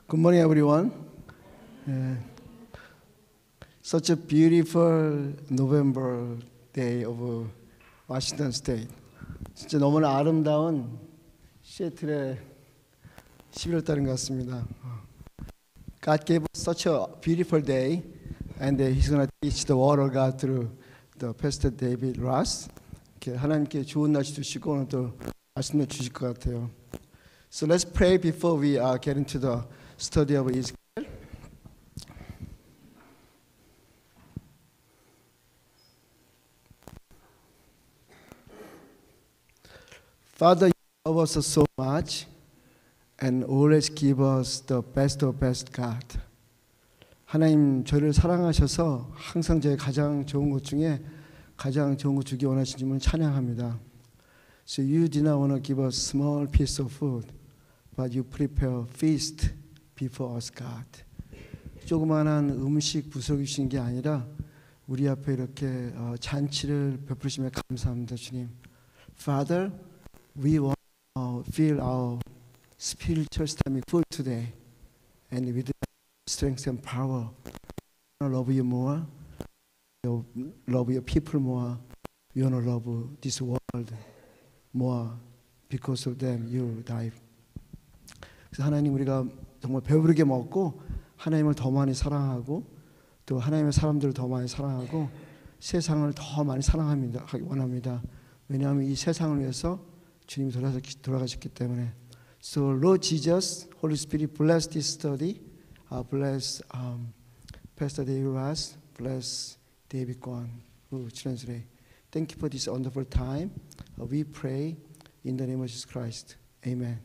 Good morning, everyone. Such a beautiful November day of Washington State. 진짜 너무나 아름다운 시애틀의 11월 달인 것 같습니다. God gave us such a beautiful day, and He's going to teach the Word of God through the Pastor David Ross. 하나님께 좋은 날씨 주시고 오늘 또 말씀을 주실 것 같아요. So let's pray before we get into the study of Ezekiel. Father, you love us so much and always give us the best of best, God. 하나님, 저를 사랑하셔서 항상 제 가장 좋은 것 중에 가장 좋은 것 주기 원하신 주님을 찬양합니다. So you did not want to give us small piece of food, but you prepare feast before us, God. 조그만한 음식 부스러기 주신 게 아니라 우리 앞에 이렇게 잔치를 베푸시며 감사합니다, 주님. Father, we want to feel our spiritual stomach full today, and with strength and power, we want to love you more, love your people more, we want to love this world more, because of them you died. 그래서 하나님, 우리가 정말 배부르게 먹고 하나님을 더 많이 사랑하고 또 하나님의 사람들을 더 많이 사랑하고 세상을 더 많이 사랑합니다. 원합니다. 왜냐하면 이 세상을 위해서 주님이 돌아가셨기 때문에. So Lord Jesus, Holy Spirit, bless this study. Bless Pastor David Ross. Bless David Kwon, who translate. Thank you for this wonderful time. We pray in the name of Jesus Christ. Amen.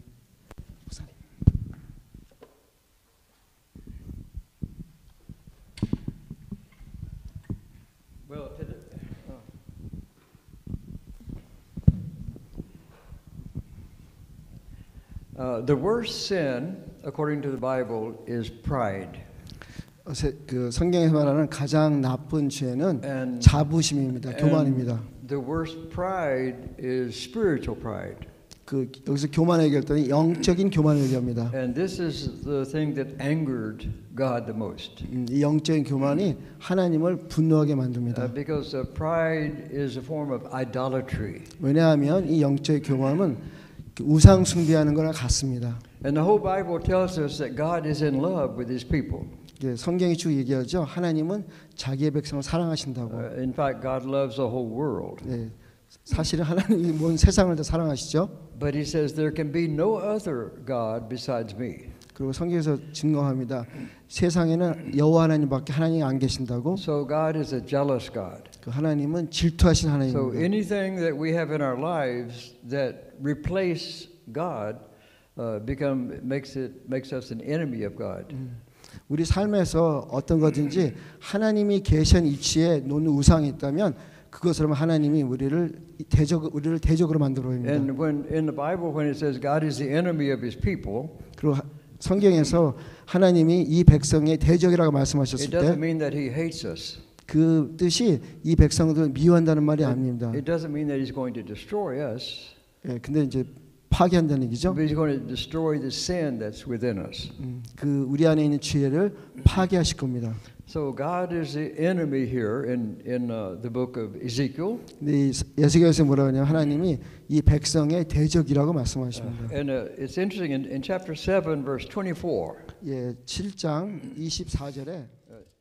The worst sin, according to the Bible, is pride. 그 성경에서 말하는 가장 나쁜 죄는 자부심입니다. 교만입니다. The worst pride is spiritual pride. 그 여기서 교만을 얘기할 영적인 교만을 얘기합니다. And this is the thing that angered God the most. 이 영적인 교만이 하나님을 분노하게 만듭니다. Because pride is a form of idolatry. 왜냐하면 이 영적인 교만은 우상 숭배하는 거랑 같습니다. And the whole Bible tells us that God is in love with His people. 성경이 쭉 얘기하죠. 하나님은 자기의 백성을 사랑하신다고. In fact, God loves the whole world. 사실은 하나님이 온 세상을 다 사랑하시죠. But He says there can be no other God besides me. 그리고 성경에서 증거합니다. 세상에는 여호와 하나님밖에 하나님이 안 계신다고. So God is a jealous God. 그 하나님은 질투하신 하나님입니다. So anything that we have in our lives that replace God makes us an enemy of God. 우리 삶에서 어떤 것든지 하나님이 계신 위치에 놓는 우상이 있다면 그것으로 하나님이 우리를 대적으로 만들어 버립니다. And when in the Bible when it says God is the enemy of His people, 그리고 성경에서 하나님이 이 백성의 대적이라고 말씀하셨을 it 때 doesn't mean that He hates us. 그 뜻이 이 백성들을 미워한다는 말이 아닙니다. It doesn't mean that He's going to destroy us. 근데 이제 파괴한다는 얘기죠. But He's going to destroy the sin that's within us. 그 우리 안에 있는 죄를 파괴하실 겁니다. So God is the enemy here in the book of Ezekiel. 에스겔에서 뭐라고 하냐면 하나님이 이 백성의 대적이라고 말씀하십니다. And it's interesting in chapter 7 verse 24. 7장 24절에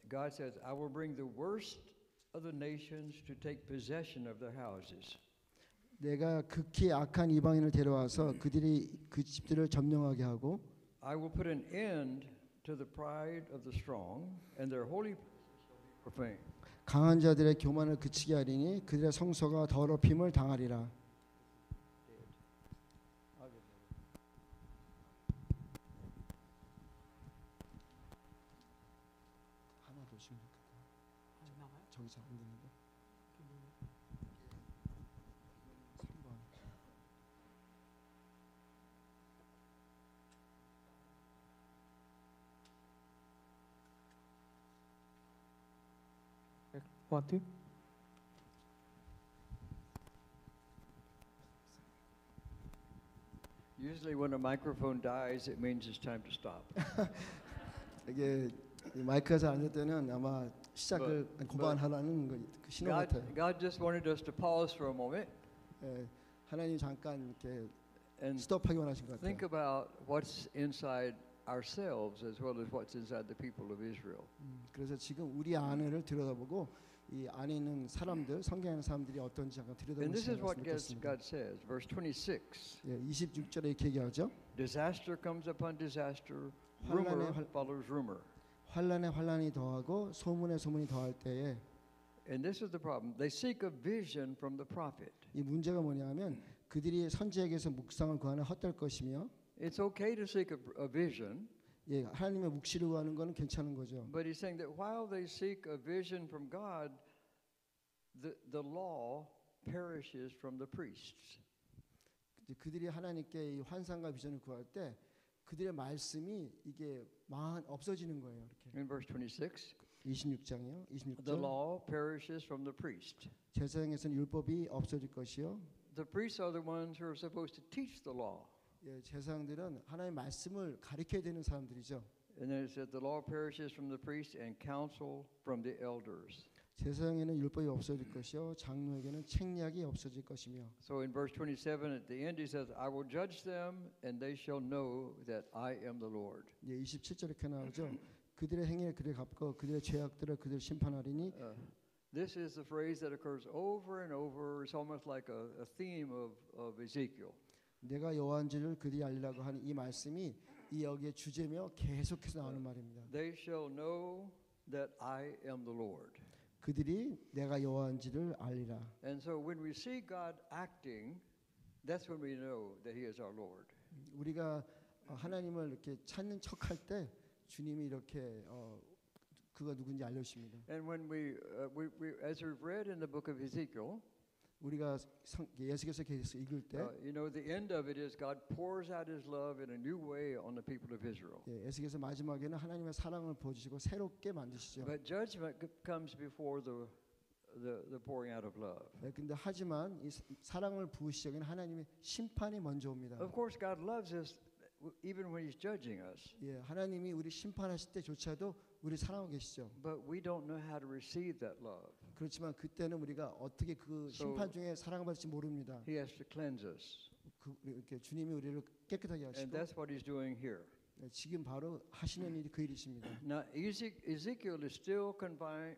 God says, "I will bring the worst of the nations to take possession of their houses." 내가 극히 악한 이방인을 데려와서 그들이 그 집들을 점령하게 하고 I will put an end to the pride of the strong and their holy profane. 강한 자들의 교만을 그치게 하리니 그들의 성소가 더럽힘을 당하리라. 하나 더 주면 좋겠다. 저기 잡으면 되는데. 3번. What? Usually when a microphone dies, it means it's time to stop. 이게 이 마이크가 잘 안 될 때는 아마 시작을 그만하라는 그 신호 같아요. God just wanted us to pause for a moment 예, 하나님 잠깐 이렇게 and 스톱하기 원하신 것 think 같아요. about what's inside ourselves as well as what's inside the people of Israel. 그래서 지금 우리 안을 들여다보고 이 안에 있는 사람들, 성경에 있는 사람들이 어떤지 잠깐 And 들여다보는 this is 시간을 what 갖습니다. God says, verse 26. 예, 26절에 이렇게 얘기하죠. Disaster comes upon disaster, 환란에 rumor 환- follows rumor. 환란에 환란이 더하고 소문에 소문이 더할 때에 And this is the problem. They seek a vision from the prophet. 이 문제가 뭐냐면 그들이 선지에게서 묵상을 구하는 헛될 것이며 It's okay to seek a vision, 예, 하나님의 묵시를 구하는 것은 괜찮은 거죠. but he's saying that while they seek a vision from God, the law perishes from the priests. 이제 그들이 하나님께 이 환상과 비전을 구할 때 그들의 말씀이 이게 없어지는 거예요. 이렇게 In verse 26, 26장이요. the 26절 law perishes from the priest. 제사장에서는 율법이 없어질 것이요. The priests are the ones who are supposed to teach the law. 예, 제사장들은 하나님의 말씀을 가르쳐야 되는 사람들이죠. And then it says the law perishes from the priest and counsel from the elders. 제사장에는 율법이 없어질 것이요 장로에게는 책략이 없어질 것이며. So in verse 27 at the end he says, I will judge them and they shall know that I am the Lord. 예, 27절 이렇게 나오죠. 그들의 행위를 그들의 갚고 그들의 죄악들을 그들 심판하리니. This is the phrase that occurs over and over. It's almost like a theme of Ezekiel. 내가 여호와인지를 그들이 알리라고 하는 이 말씀이 이 여기에 주제며 계속해서 나오는 말입니다. They shall know that I am the Lord. 그들이 내가 여호와인지를 알리라. And so when we see God acting, that's when we know that He is our Lord. 우리가 하나님을 이렇게 찾는 척할 때 주님이 이렇게 그가 누군지 알려주십니다. And when we as we've read in the book of Ezekiel, 우리가 예수께서 계속 읽을 때 you know, the end of it is God pours out His love in a new way on the people of Israel. 예수께서 마지막에는 하나님의 사랑을 보여주시고 새롭게 만드시죠. But judgment comes before the pouring out of love. 근데 하지만 이 사랑을 부으시기에는 하나님의 심판이 먼저 옵니다. Of course, God loves us even when He's judging us. 예, 하나님이 우리 심판하실 때조차도 우리 사랑하고 계시죠. But we don't know how to receive that love. 그렇지만 그때는 우리가 어떻게 그 심판 중에 사랑을 받을지 모릅니다. He has to cleanse us. 이렇게 주님이 우리를 깨끗하게 And 하시고 that's what He's doing here. 지금 바로 하시는 일이 그 일이십니다. Now, Ezekiel is still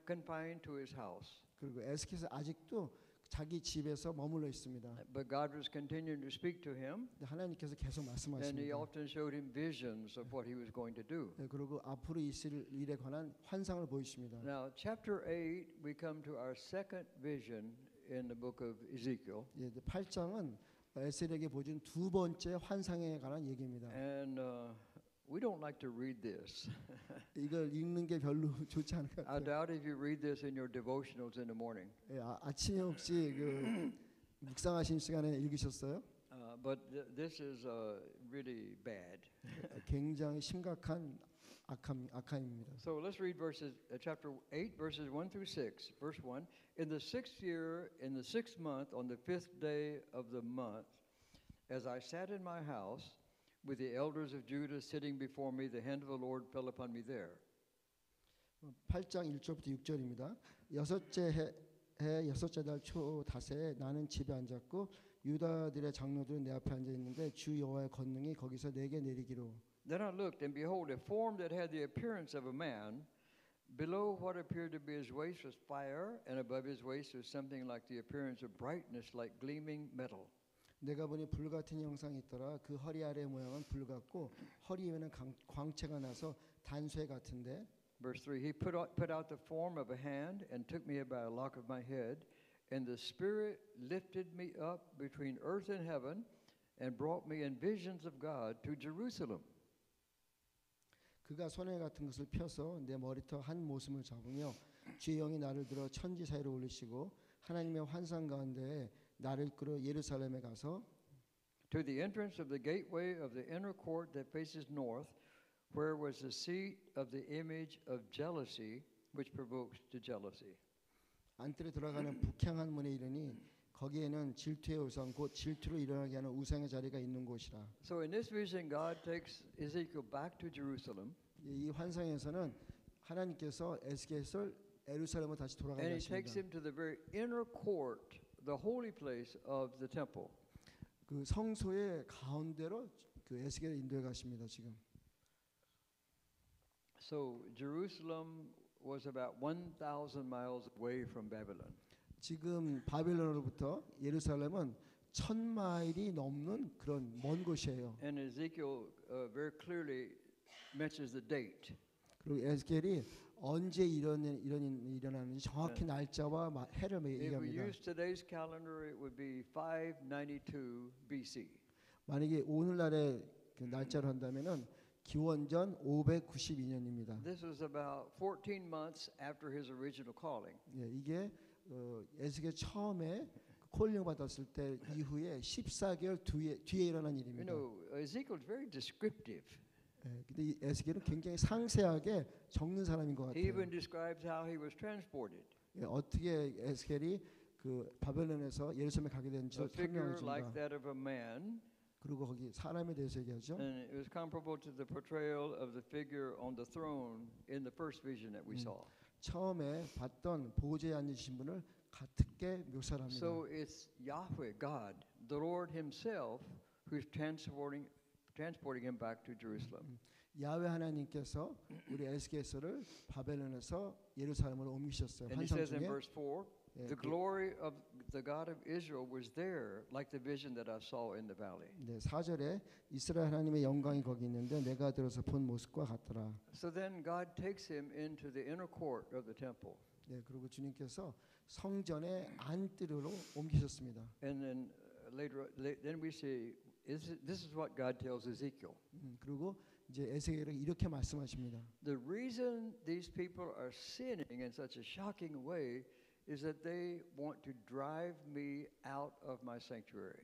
confined to his house. 그리고 에스겔은 아직도 자기 집에서 머물러 있습니다. But God was continuing to speak to him, 하나님께서 계속 and He 말씀하십니다. often showed him visions of what He was going to do. 그리고 앞으로 있을 일에 관한 환상을 보이십니다. Now, chapter 8, we come to our second vision in the book of Ezekiel. 8장은 에스겔에게 보여준 두 번째 환상에 관한 얘기입니다. And we don't like to read this. 이걸 읽는 게 별로 좋지 않을 것 I 같아요. doubt if you read this in your devotionals in the morning. 아침에 혹시 그 묵상하신 시간에 읽으셨어요? But this is really bad. 굉장히 심각한 악함입니다. So let's read chapter 8, verses 1 through 6. Verse 1, in the 6th year, in the 6th month, on the 5th day of the month, as I sat in my house, with the elders of Judah sitting before me, the hand of the Lord fell upon me there. 8장 1절부터 6절입니다. 여섯째 해 여섯째 달 초 닷새에 나는 집에 앉았고 유다들의 장로들은 내 앞에 앉아 있는데 주 여호와의 권능이 거기서 내게 내리기로. Then I looked, and behold, a form that had the appearance of a man. Below what appeared to be his waist was fire, and above his waist was something like the appearance of brightness, like gleaming metal. 내가 보니 불 같은 형상이 있더라. 그 허리 아래 모양은 불 같고 허리 위에는 광채가 나서 단쇠 같은데. Verse 3, he put out the form of a hand and took me by a lock of my head, and the Spirit lifted me up between earth and heaven and brought me in visions of God to Jerusalem. 그가 손에 같은 것을 펴서 내 머리터 한 모습을 잡으며 주의 영이 나를 들어 천지 사이로 올리시고 하나님의 환상 가운데 나를 이끌어 예루살렘에 가서 to the entrance of the gateway of the inner court that faces north, where was the seat of the image of jealousy, which provokes to jealousy. 안뜰에 들어가는 북향한 문에 이르니 거기에는 질투의 우상 곧 질투를 일어나게 하는 우상의 자리가 있는 곳이라. So in this vision, God takes Ezekiel back to Jerusalem, 이 환상에서는 하나님께서 에스겔을 예루살렘으로 다시 돌아가게 and He takes 하십니다. him to the very inner court, the holy place of the temple. 그 성소의 가운데로 그 에스겔을 인도해 가십니다. 지금. So Jerusalem was about 1,000 miles away from Babylon. 지금 바벨론으로부터 예루살렘은 1,000마일이 넘는 그런 먼 곳이에요. And Ezekiel very clearly mentions the date. 그리고 에스겔이 언제 일어나는지 정확히 날짜와 해를 If we 얘기합니다. use today's calendar, it would be 592 BC. 만약에 오늘날의 그 날짜로 한다면은 기원전 592년입니다. This was about 14 months after his original calling. 예, 이게 에스겔 처음에 콜링 받았을 때 이후에 14개월 뒤에 일어난 You 일입니다. know, Ezekiel is very descriptive. 예, 근데 이 에스겔은 굉장히 상세하게 적는 사람인 것 He 같아요. even describes how he was transported. 예, 어떻게 에스겔이 그 바벨론에서 예루살렘에 가게 A 되는지를 figure 설명해 like 줍니다. that of a man, 그리고 거기 사람에 대해서 얘기하죠. and it was comparable to the portrayal of the figure on the throne in the first vision that we saw. 처음에 봤던 보좌에 앉으신 분을 같게 묘사를 합니다. So it's Yahweh, God, the Lord Himself, who's transporting him back to Jerusalem. 야훼 하나님께서 우리 에스겔을 바벨론에서 예루살렘으로 옮기셨어요. And He 환상 says in 중에 verse 4, 예, the glory of the God of Israel was there, like the vision that I saw in the valley. 네, 4절에 이스라엘 하나님의 영광이 거기 있는데 내가 들어서 본 모습과 같더라. So then God takes him into the inner court of the temple. 네, 그리고 주님께서 성전의 안뜰로 옮기셨습니다. And then then we see this is what God tells Ezekiel. 그리고 이제 에스겔에게 이렇게 말씀하십니다. The reason these people are sinning in such a shocking way is that they want to drive me out of my sanctuary.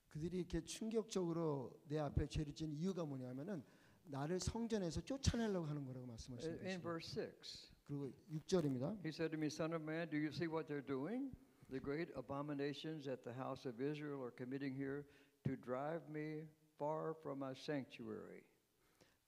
그들이 이렇게 충격적으로 내 앞에 죄를 지은 이유가 뭐냐면은 나를 성전에서 쫓아내려고 하는 거라고 말씀하시는 In 거죠. verse 6, 그리고 6절입니다. He said to me, Son of man, do you see what they're doing? The great abominations that the house of Israel are committing here to drive me far from my sanctuary.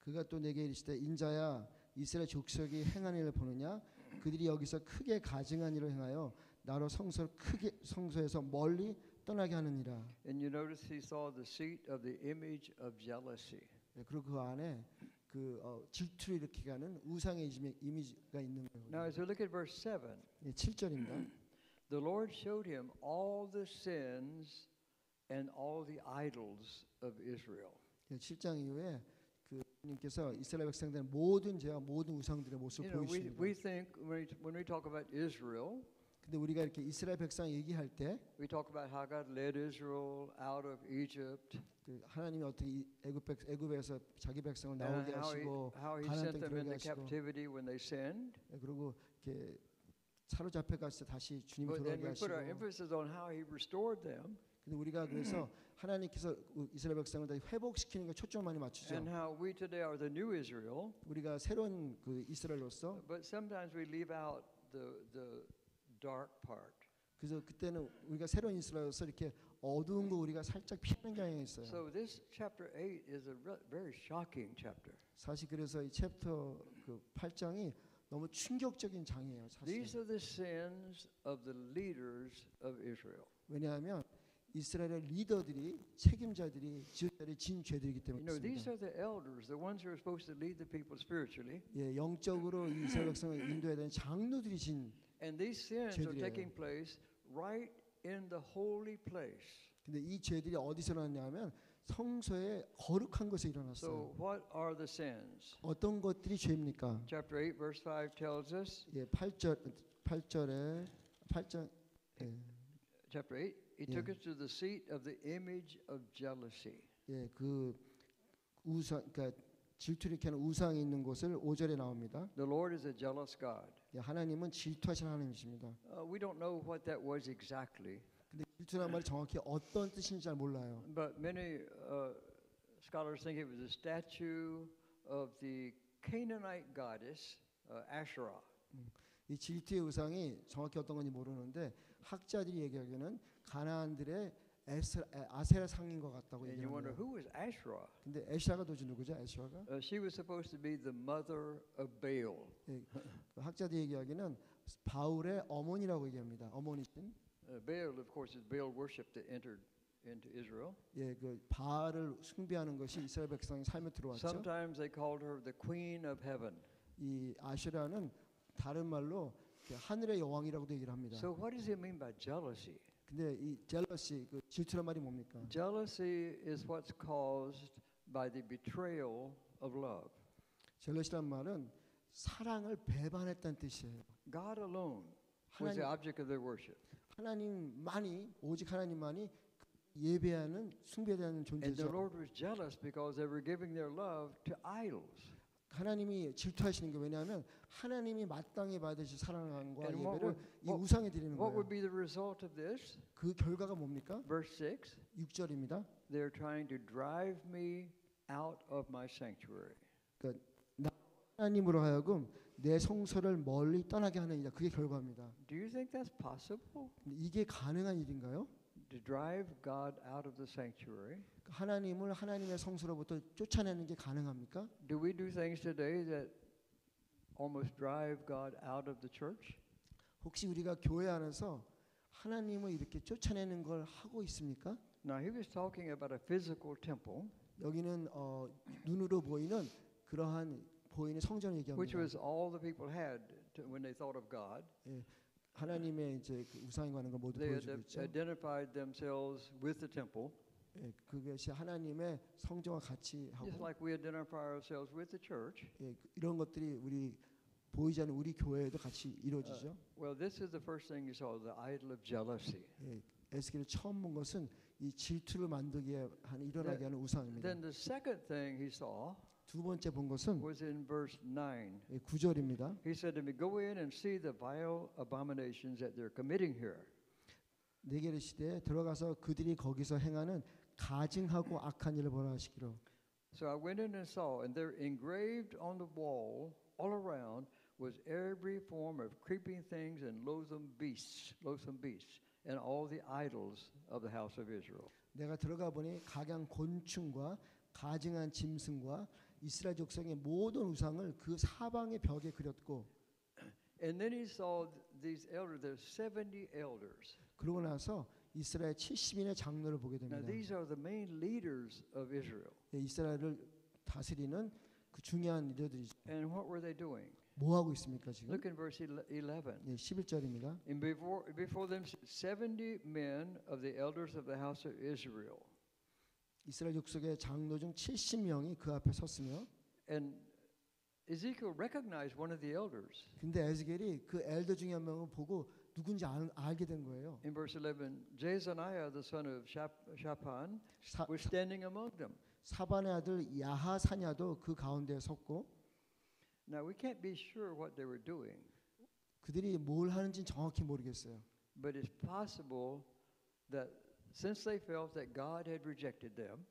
그가 또 내게 이르시되 인자야 이스라엘 족속이 행한 일을 보느냐 그들이 여기서 크게 가증한 일을 행하여 나로 성소에서 멀리 떠나게 하느니라. And you notice he saw the seat of the image of jealousy. 네, 그리고 그 안에 그 질투를 일으키게 하는 우상의 이미지가 있는 거예요. Now as we look at verse 7, 네, 7절입니다. the Lord showed him all the sins and all the idols of Israel. 7장 이후에 그 주님께서 이스라엘 백성들의 모든 죄와 모든 우상들의 모습을 You know, 보여주십니다. we think when we talk about Israel, 근데 우리가 이렇게 이스라엘 백성 얘기할 때 we talk about how God led Israel out of Egypt, 그 하나님이 어떻게 애굽에서 자기 백성을 나오게 and 하시고 how he 가나안 sent 땅 them 들어가게 into 하시고 captivity when they sinned. 그리고 이렇게 사로잡혀 갔을 때 다시 주님 But then 들어가게 we put our 하시고 emphasis on how he restored them 근데 우리가 그래서 하나님께서 이스라엘 백성을 다 회복시키는 게 초점을 많이 맞추죠. and how we today are the new Israel. 우리가 새로운 그 이스라엘로서 But sometimes we leave out the dark part. 그래서 그때는 우리가 새로운 이스라엘로서 이렇게 어두운 거 우리가 살짝 피하는 경향이 있어요. So this chapter 8 is a very shocking chapter. 사실 그래서 이 챕터 그 8장이 너무 충격적인 장이에요. These 사실. are the sins of the leaders of Israel. 왜냐하면 이스라엘의 리더들이 책임자들이 지도자들이 진 죄들이기 You know, these 때문입니다. are the elders, the ones who are supposed to lead the people spiritually. 예, 영적으로 이 이스라엘 백성을 인도해야 되는 장로들이 진. And these sins are 죄들이에요. taking place right in the holy place. 근데 이 죄들이 어디서 일어났냐면 성소의 거룩한 곳에 So 일어났어요. what are the sins? 어떤 것들이 죄입니까? Chapter 8 verse 5 tells us, 예, 8장 chapter 8, he Yeah. took us to the seat of the image of jealousy. 예, 그 우상 그러니까 질투를 일으키는 우상이 있는 곳을 5절에 나옵니다. The Lord is a jealous God. 예, 하나님은 질투하시는 하나님이십니다. We don't know what that was exactly, 근데 질투란 말이 정확히 어떤 뜻인지 잘 몰라요. but many scholars think it was a statue of the Canaanite goddess Asherah. 이 질투의 우상이 정확히 어떤 건지 모르는데 학자들이 얘기하기에는 가나안들의 아세라 상인 것 같다고 And you wonder 얘기합니다. who was Asherah? 근데 에샤가 도대체 누구죠? 에샤가? She was supposed to be the mother of Baal. 예, 그 학자들이 얘기하기는 바울의 어머니라고 얘기합니다. 어머니신. Baal, of course, is Baal worship that entered into Israel. 예, 그 바알을 숭배하는 것이 이스라엘 백성의 삶에 들어왔죠. Sometimes they called her the Queen of Heaven. 이 아시라는 다른 말로 하늘의 여왕이라고도 얘기를 합니다. So what does it mean by jealousy? 근데 이 젤러시, 그 질투란 말이 뭡니까? Jealousy is what's caused by the betrayal of love. 젤러시란 말은 사랑을 배반했다는 뜻이에요. God alone was the object of their worship. 하나님만이 오직 하나님만이 예배하는 숭배하는 And the 존재죠. Lord was jealous because they were giving their love to idols. 하나님이 질투하시는 게 왜냐하면 하나님이 마땅히 받으실 사랑과 And 예배를 이 우상에 드리는 what would 거예요. be the result of this? 그 결과가 뭡니까? Verse 6, 6절입니다. they're trying to drive me out of my sanctuary. 그러니까 나 하나님으로 하여금 내 성소를 멀리 떠나게 하는 일이다. 그게 결과입니다. Do you think that's possible? 근데 이게 가능한 일인가요? To drive God out of the sanctuary? 하나님을 하나님의 성소로부터 쫓아내는 게 가능합니까? Do we do things today that almost drive God out of the church? 혹시 우리가 교회 안에서 하나님을 이렇게 쫓아내는 걸 하고 있습니까? Now he was talking about a physical temple, 여기는 눈으로 보이는 그러한 보이는 성전을 which 얘기합니다. was all the people had when they thought of God. 예, 하나님의 이제 그 우상에 관한 걸 모두 They 보여주고 있죠. identified themselves with the temple, 예, 그것이 하나님의 성전과 같이 just 하고 like we identify ourselves with the church. 예, 이런 것들이 우리 보이지 않는 우리 교회에도 같이 이루어지죠. Well, this is the first thing you saw, the idol of jealousy. 예, 에스겔이 처음 본 것은 이 질투를 만들게 하는 일어나게 하는 우상입니다. Then the second thing he saw 두 번째 본 것은 was in verse 9. 9절입니다. He said to me, "Go in and see the vile abominations that they're committing here." 네게르 시대에 들어가서 그들이 거기서 행하는 가증하고 악한 일을 보라 하시기로. So I went in and saw, and there engraved on the wall all around was every form of creeping things and loathsome beasts, and all the idols of the house of Israel. 내가 들어가 보니 각양 곤충과 가증한 짐승과 이스라엘 족속의 모든 우상을 그 사방의 벽에 그렸고. And then he saw these elders, there's 70 elders. 그러고 나서 이스라엘 70인의 장로를 보게 Now 됩니다. these are the main leaders of Israel. 예, 이스라엘을 다스리는 그 중요한 리더들이죠. And what were they doing? 뭐 하고 있습니까 지금? Look in verse 11. 예, 11절입니다. And before them stood 70 men of the elders of the house of Israel. 이스라엘 족속의 장로 중 70명이 그 앞에 섰으며. And Ezekiel recognized one of the elders. 근데 에스겔이 그 엘더 중에 한 명을 보고 누군지 알게 된 거예요. In verse 11, Jezaniah, the son of Shaphan, was standing among them. 사반의 아들 야하사냐도 그 가운데에 섰고. Now we can't be sure what they were doing, 그들이 뭘 하는지 정확히 모르겠어요. but it's possible that since they felt that God had rejected them,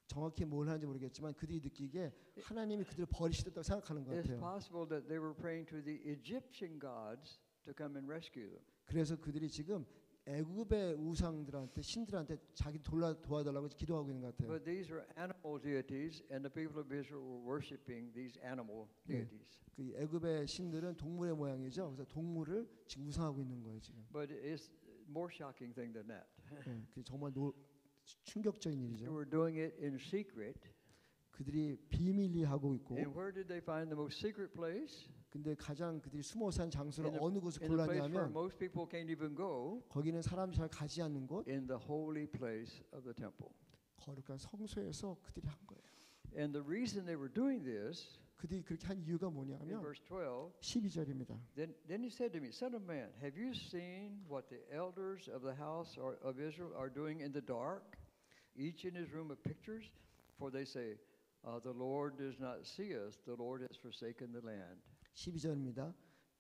정확히 뭘 하는지 모르겠지만 그들이 느끼기에 하나님이 그들을 버리시겠다고 생각하는 것 it's 같아요. possible that they were praying to the Egyptian gods to come and rescue them. 그래서 그들이 지금 애굽의 우상들한테 신들한테 자기 도와달라고 기도하고 있는 것 같아요. But these are animal deities, and the people of Israel were worshiping these animal deities. 그 애굽의 신들은 동물의 모양이죠. 그래서 동물을 지금 우상하고 있는 거예요 지금. But it's more shocking thing than that. 예, 그게 정말 충격적인 They 일이죠. were doing it in secret. 그들이 비밀리 하고 있고. And where did they find the most secret place? 근데 가장 그들이 숨어 산 장소를 In the- 어느 곳을 In the place where 골랐냐면 most people can't even go, 거기는 사람이 잘 가지 않는 곳, in the holy place of the temple. 거룩한 성소에서 그들이 한 거예요. And the reason they were doing this, 그들이 그렇게 한 이유가 in 뭐냐면 verse 12, 12절입니다. then he said to me, "Son of man, have you seen what the elders of the house of Israel are doing in the dark, each in his room of pictures? For they say, the Lord does not see us, the Lord has forsaken the land." 12절입니다.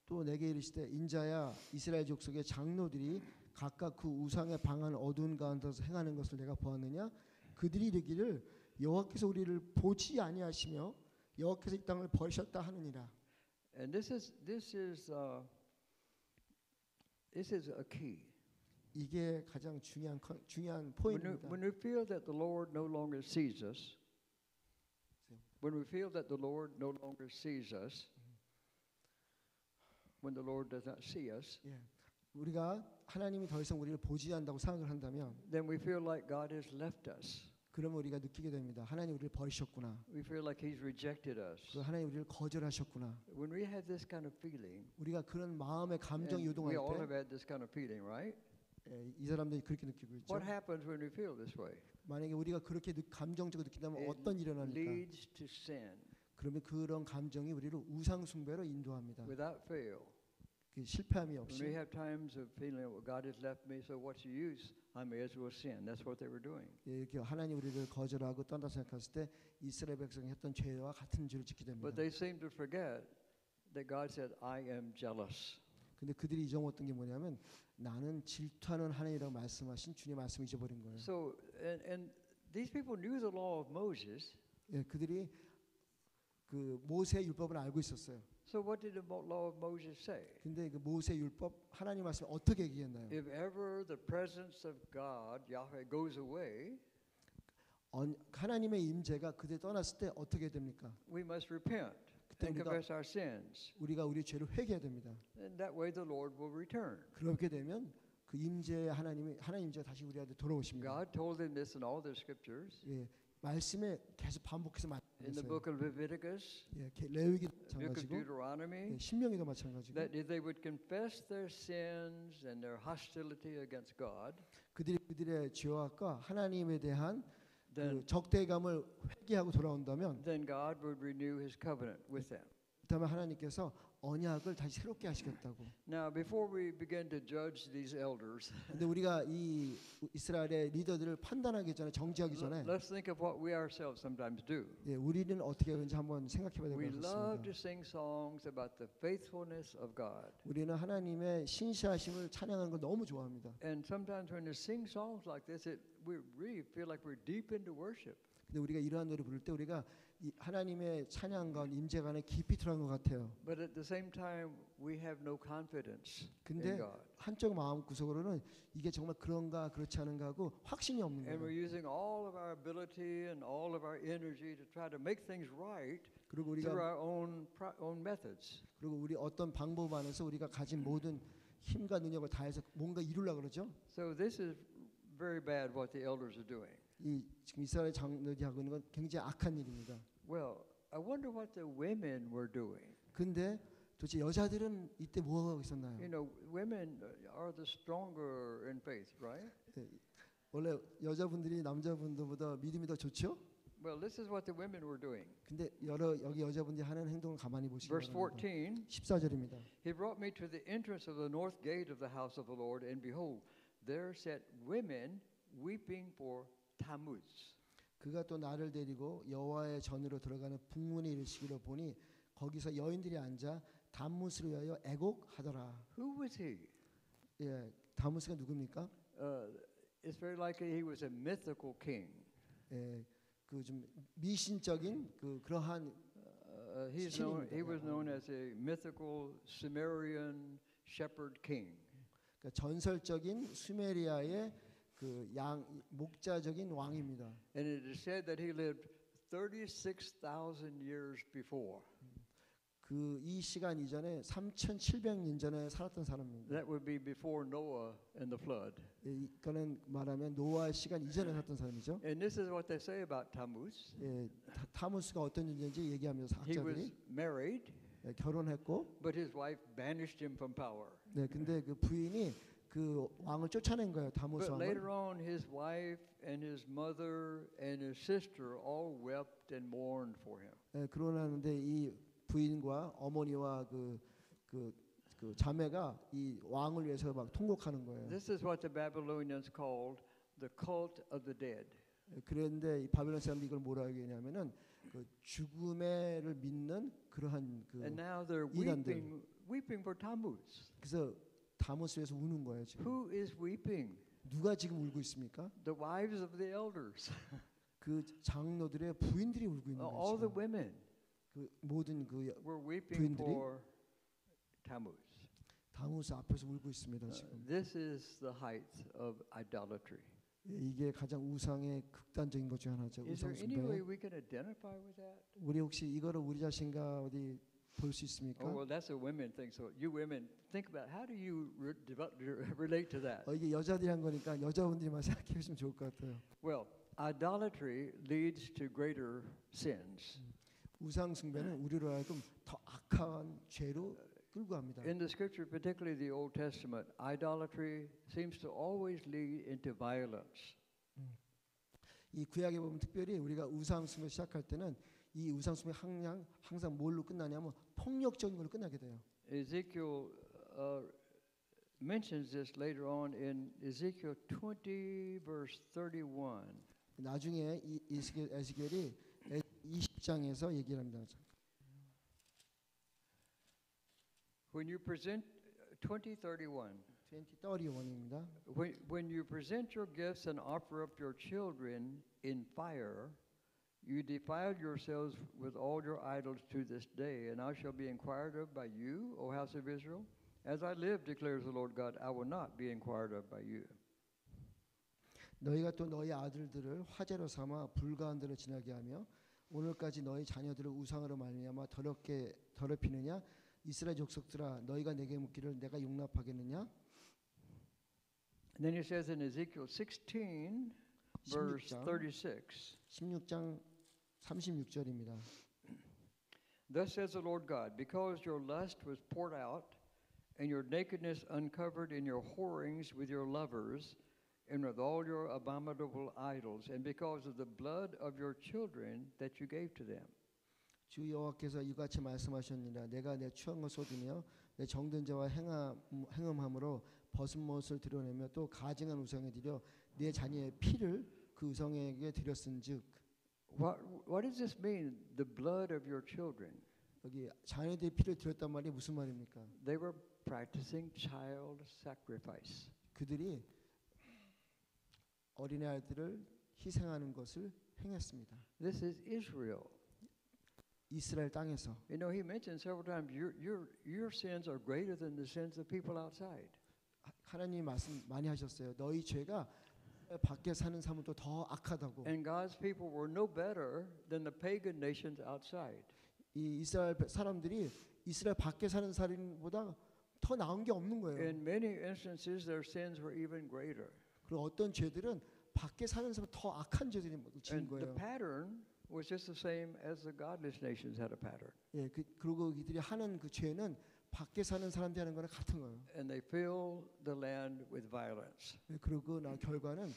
또 내게 이르시되 인자야 이스라엘 족속의 장로들이 각각 그 우상의 방한 어두운 가운데서 행하는 것을 내가 보았느냐? 그들이 이르기를 여호와께서 우리를 보지 아니하시며 여호와께서 이 땅을 버리셨다 하느니라. And this is a key. 이게 가장 중요한 When 포인트입니다. we feel that the Lord no longer sees us, when we feel that the Lord no longer sees us, when the Lord does not see us, 예, 우리가 하나님이 더 이상 우리를 보지 않는다고 생각을 한다면, then we feel like God has left us. 그러면 우리가 느끼게 됩니다. 하나님 우리를 버리셨구나. We feel like He's rejected us. 그 하나님 우리를 거절하셨구나. When we have this kind of feeling, 우리가 그런 마음의 감정 and 유동할 we all have 때, had this kind of feeling, right? 이 사람들이 그렇게 느끼고 있죠. What happens when we feel this way? 만약에 우리가 그렇게 감정적으로 느낀다면 It 어떤 일이 일어납니까? leads to sin 그러면 그런 감정이 우리를 우상 숭배로 인도합니다. without fail. 그 실패함이 When we 없이. have times of feeling, well, God has left me, so what's the use? I may as well sin. That's what they were doing. 예, 이렇게 하나님 우리를 거절하고 떠난다 생각했을 때 이스라엘 백성이 했던 죄와 같은 죄를 짓게 됩니다. But they seem to forget that God said, I am jealous. 근데 그들이 잊어먹었던 게 뭐냐면 나는 질투하는 하나님이라고 말씀하신 주님 말씀을 잊어버린 거예요. So, and these people knew the law of Moses. 예, 그들이 그 모세의 율법을 알고 있었어요. So what did the law of Moses say? 근데 그 모세 율법 하나님 말씀 어떻게 얘기했나요? If ever the presence of God, Yahweh, goes away, 하나님의 임재가 그들 떠났을 때 어떻게 됩니까? we must repent 그때 and confess our sins. 우리가 우리 죄를 회개해야 됩니다. And that way the Lord will return. 그렇게 되면 그 임재 하나님 임재가 다시 우리한테 돌아오십니다. God told them this in all their scriptures. 예, 말씀에 계속 반복해서 In the 말했어요. book of Leviticus, 예, 레위기도 book of 마찬가지고 Deuteronomy, 예, 신명기도 마찬가지고 that if they would confess their sins and their hostility against God, 그들의 죄악과 하나님에 대한 then 그 적대감을 회개하고 돌아온다면 then God would renew His covenant with them. 그다음에 하나님께서 언약을 다시 새롭게 하시겠다고. Now, before we begin to judge these elders, 근데 우리가 이 이스라엘의 리더들을 판단하기 전에 정지하기 전에 let's think of what we ourselves sometimes do. 예, 우리는 어떻게 하는지 한번 생각해봐야 We 될 것 love to 같습니다. sing songs about the faithfulness of God. 우리는 하나님의 신실하심을 찬양하는 걸 너무 좋아합니다. And sometimes when you sing songs like this, we really feel like we're deep into worship. 근데 우리가 이러한 노래 부를 때 우리가 이 하나님의 찬양과 임재가 안에 깊이 들어간 것 같아요. But at the same time, we have no confidence in 근데 God. 한쪽 마음 구석으로는 이게 정말 그런가 그렇지 않은가 하고 확신이 없는 And we're 거예요. using all of our ability and all of our energy to try to make things right 그리고 through 우리가 our own methods. 그리고 우리 어떤 방법 안에서 우리가 가진 모든 힘과 능력을 다해서 뭔가 이루려고 그러죠. So this is very bad what the elders are doing. 이 지금 이스라엘 장로들이 하고 있는 건 굉장히 악한 일입니다. Well, I wonder what the women were doing. 근데 도대체 여자들은 이때 뭐 하고 있었나요? You know, women are the stronger in faith, right? 원래 여자분들이 남자분들보다 믿음이 더 좋죠? Well, this is what the women were doing. 근데 여기 여자분들이 하는 행동을 가만히 보시기 Verse 바랍니다. 14, 14절입니다. He brought me to the entrance of the north gate of the house of the Lord, and behold, there sat women weeping for Tammuz. 그가 또 나를 데리고 여호와의 전으로 들어가는 북문에 이르시기로 보니 거기서 여인들이 앉아 담무스를 위하여 애곡하더라. Who was he? 예, 담무스가 누굽니까? It's very likely he was a mythical king. 예, 그 좀 미신적인 그러한 He was known as a mythical Sumerian shepherd king. 그러니까 전설적인 수메리아의 그 목자적인 왕입니다. And it is said that he lived 36,000 years before. 그 이 시간 이전에 3,700년 전에 살았던 사람입니다. That would be before Noah and the flood. 이거는 말하면 노아 시간 이전에 살았던 사람이죠. And this is what they say about Tammuz. 예, 타무스가 어떤 존재인지 얘기하면서 He was 학자들이 married, 결혼했고, but his wife banished him from power. 네, 근데 그 부인이 그 왕을 쫓아낸 거예요. 다무스 But 왕을. later on, his wife and his mother and his sister all wept and mourned for him. 예, 그러는데 이 부인과 어머니와 그 자매가 이 왕을 위해서 막 통곡하는 거예요. This is what the Babylonians called the cult of the dead. 그런데 이 바벨론 사람들이 이걸 뭐라고 얘기하냐면은 그 죽음을 믿는 그러한 그 And now they're 이단들. weeping for Tammuz. 그래서 다무스에서 우는 거예요 지금. Who is weeping? 누가 지금 울고 있습니까? The wives of the elders, 그 장로들의 부인들이 울고 있는 all the 거예요. women. 그 모든 그 We're weeping 부인들이 for Tammuz. 다무스 앞에서 울고 있습니다 지금. This is the height of idolatry. 예, 이게 가장 우상의 극단적인 것 중 하나죠. Is there 우상 any way 숭배. we can identify with that? 우리 혹시 이거를 우리 자신과 어디 볼 수 있습니까? Oh, well, that's a women thing. So you women think about how do you relate to that? 이게 여자들이 한 거니까 여자분들만 생각해 보시면 좋을 것 같아요. Well, idolatry leads to greater sins. 우상 숭배는 우리로 하여금 더 악한 죄로 끌고 갑니다. In the scripture, particularly the Old Testament, idolatry seems to always lead into violence. 이 구약에 보면 특별히 우리가 우상 숭배 시작할 때는 이 우상 숭배 항상 뭘로 끝나냐면 폭력적인 걸로 끝나게 돼요. Ezekiel mentions this later on in Ezekiel 20 verse 31. 나중에 이 에스겔이 20장에서 얘기를 합니다. When you present 20:31. 20:31입니다. When you present your gifts and offer up your children in fire, you defile yourselves with all your idols to this day, and I shall be inquired of by you, O house of Israel. As I live, declares the Lord God, I will not be inquired of by you. 너희가 또 너희 아들들을 화제로 삼아 불가한 대로 지나게 하며 오늘까지 너희 자녀들을 우상으로 말미암아 더럽히느냐? 이스라엘 족속들아 너희가 내게 묻기를 내가 용납하겠느냐? And then he says in Ezekiel 16, verse 36. 16장 36절입니다. Thus says the Lord God, because your lust was poured out, and your nakedness uncovered in your whorings with your lovers, and with all your abominable idols, and because of the blood of your children that you gave to them. 주 여호와께서 이같이 말씀하셨느니라 내가 내 추한 것 쏟으며 내 정든 자와 행음함으로 벗은 못을 드러내며 또 가증한 우상에 드려 내 자녀의 피를 그 우상에게 드렸은즉. What does this mean? The blood of your children. 여기 자녀들의 피를 드렸단 말이 무슨 말입니까? They were practicing child sacrifice. 그들이 어린아이들을 희생하는 것을 행했습니다. This is Israel. 이스라엘 땅에서. You know, he mentioned several times your sins are greater than the sins of people outside. 하나님이 말씀 많이 하셨어요. 너희 죄가 밖에 사는 사람보다 더 악하다고. And God's people were no better than the pagan nations outside. 이 이스라엘 사람들이 이스라엘 밖에 사는 사람보다 더 나은 게 없는 거예요. In many instances, their sins were even greater. 그리고 어떤 죄들은 밖에 사는 사람 더 악한 죄들이 지은 And the 거예요. pattern was just the same as the godless nations had a pattern. 예, 그리고 이들이 하는 그 죄는 밖에 사는 사람들이 하는 거랑 같은 거예요. And they fill the land with violence. 예, 그리고 결과는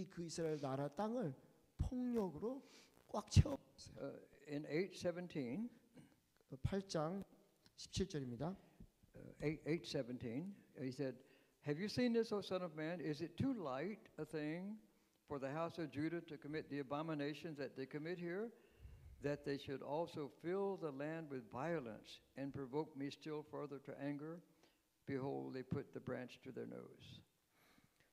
그 이스라엘 나라 땅을 폭력으로 꽉 채웠어요. In 8:17, 8장 17절입니다. 8:17, he said, "Have you seen this, O son of man? Is it too light a thing for the house of Judah to commit the abominations that they commit here, that they should also fill the land with violence and provoke me still further to anger? Behold, they put the branch to their nose."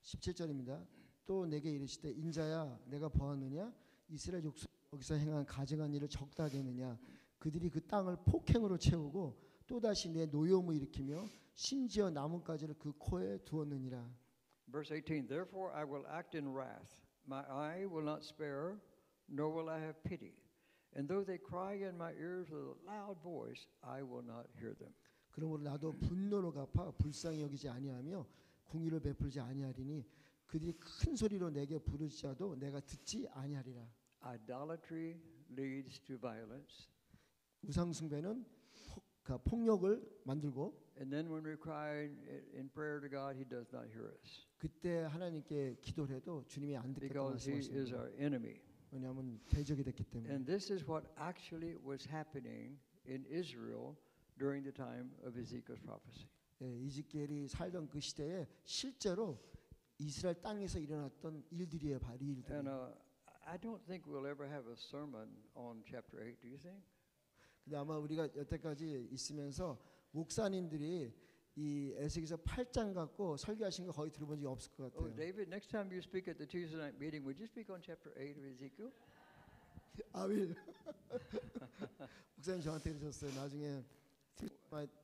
17절입니다. 또 내게 이르시되 인자야 내가 보았느냐 이스라엘 족속 여기서 행한 가증한 일을 적다 하겠느냐 그들이 그 땅을 폭행으로 채우고 또다시 내 노여움을 일으키며 심지어 나뭇가지를 그 코에 두었느니라. Verse 18, "Therefore I will act in wrath. My eye will not spare, nor will I have pity. And though they cry in my ears with a loud voice, I will not hear them." 그러므로 나도 분노로 갚아 불쌍히 여기지 아니하며 궁유를 베풀지 아니하리니 그들이 큰 소리로 내게 부르짖어도 내가 듣지 아니하리라. Idolatry leads to violence. 우상 숭배는 폭력을 만들고 And then when we cry in prayer to God, He does not hear us 그때 하나님께 기도를 해도 주님이 안 듣겠다고 because He is 말씀하십니다. our enemy. 왜냐하면 대적이 됐기 때문에. And this is what actually was happening in Israel during the time of Ezekiel's prophecy. 예, 이즈키엘이 살던 그 시대에 실제로 이스라엘 땅에서 일어났던 일들이에요. 바로 이 일들. And I don't think we'll ever have a sermon on chapter 8. Do you think? 근데 아마 우리가 여태까지 있으면서 목사님들이 이 에스겔서 8장 갖고 설교하신 거 거의 들어본 적이 없을 것 Oh, 같아요. David, next time you speak at the Tuesday night meeting, would you speak on chapter 8 of Ezekiel? 아윌. 목사님 저한테 그러셨어요. 나중에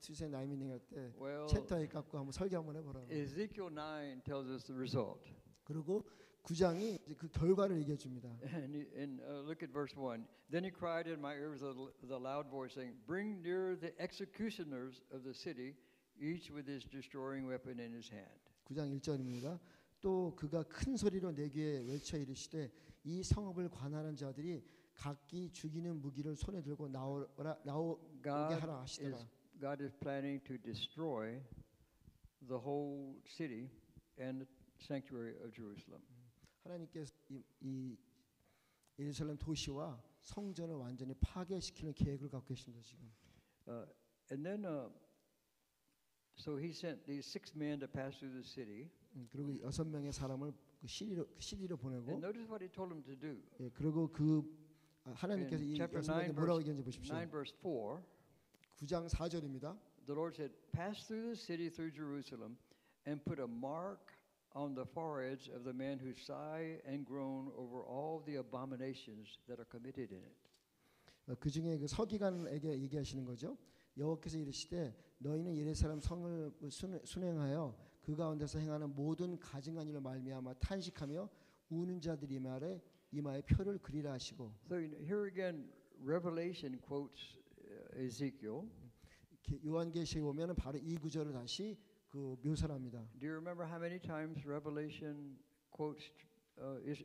투세 나이미닝 할 때 Well, 챕터 A 갖고 한번 설교 한번 해보라고. Ezekiel 9 tells us the result. 그리고 9장이 이제 그 결과를 얘기해 줍니다. And look at verse 1. Then he cried in my ear with a loud voice, saying, Bring near the executioners of the city, each with his destroying weapon in his hand. 9장 1절입니다. 또 그가 큰 소리로 내 귀에 외쳐 이르시되 이 성읍을 관할한 자들이 각기 죽이는 무기를 손에 들고 나오게 하라 하시더라. God is planning to destroy the whole city and the sanctuary of Jerusalem. 하나님께서 이 예루살렘 도시와 성전을 완전히 파괴시키는 계획을 갖고 계십니다 지금. And then, so he sent these 6 men to pass through the city. 그리고 6명의 사람을 그 시리로 보내고. And notice what he told them to do. 예, 그리고 그 하나님께서 이 6명에게 뭐라고 얘기했는지 보십시오. 9 verse 4. 9장 4절입니다. The Lord said, "Pass through the city through Jerusalem, and put a mark on the foreheads of the men who sigh and groan over all the abominations that are committed in it." 그 중에 그 서기관에게 얘기하시는 거죠. 여호와께서 이르시되 너희는 예루살렘 성을 순행하여 그 가운데서 행하는 모든 가증한 일로 말미암아 탄식하며 우는 자들이 이마에 표를 그리라 하시고. So here again, Revelation quotes Ezekiel. 요한계시에 보면은 바로 이 구절을 다시 그 묘사를 합니다. Do you remember how many times Revelation quotes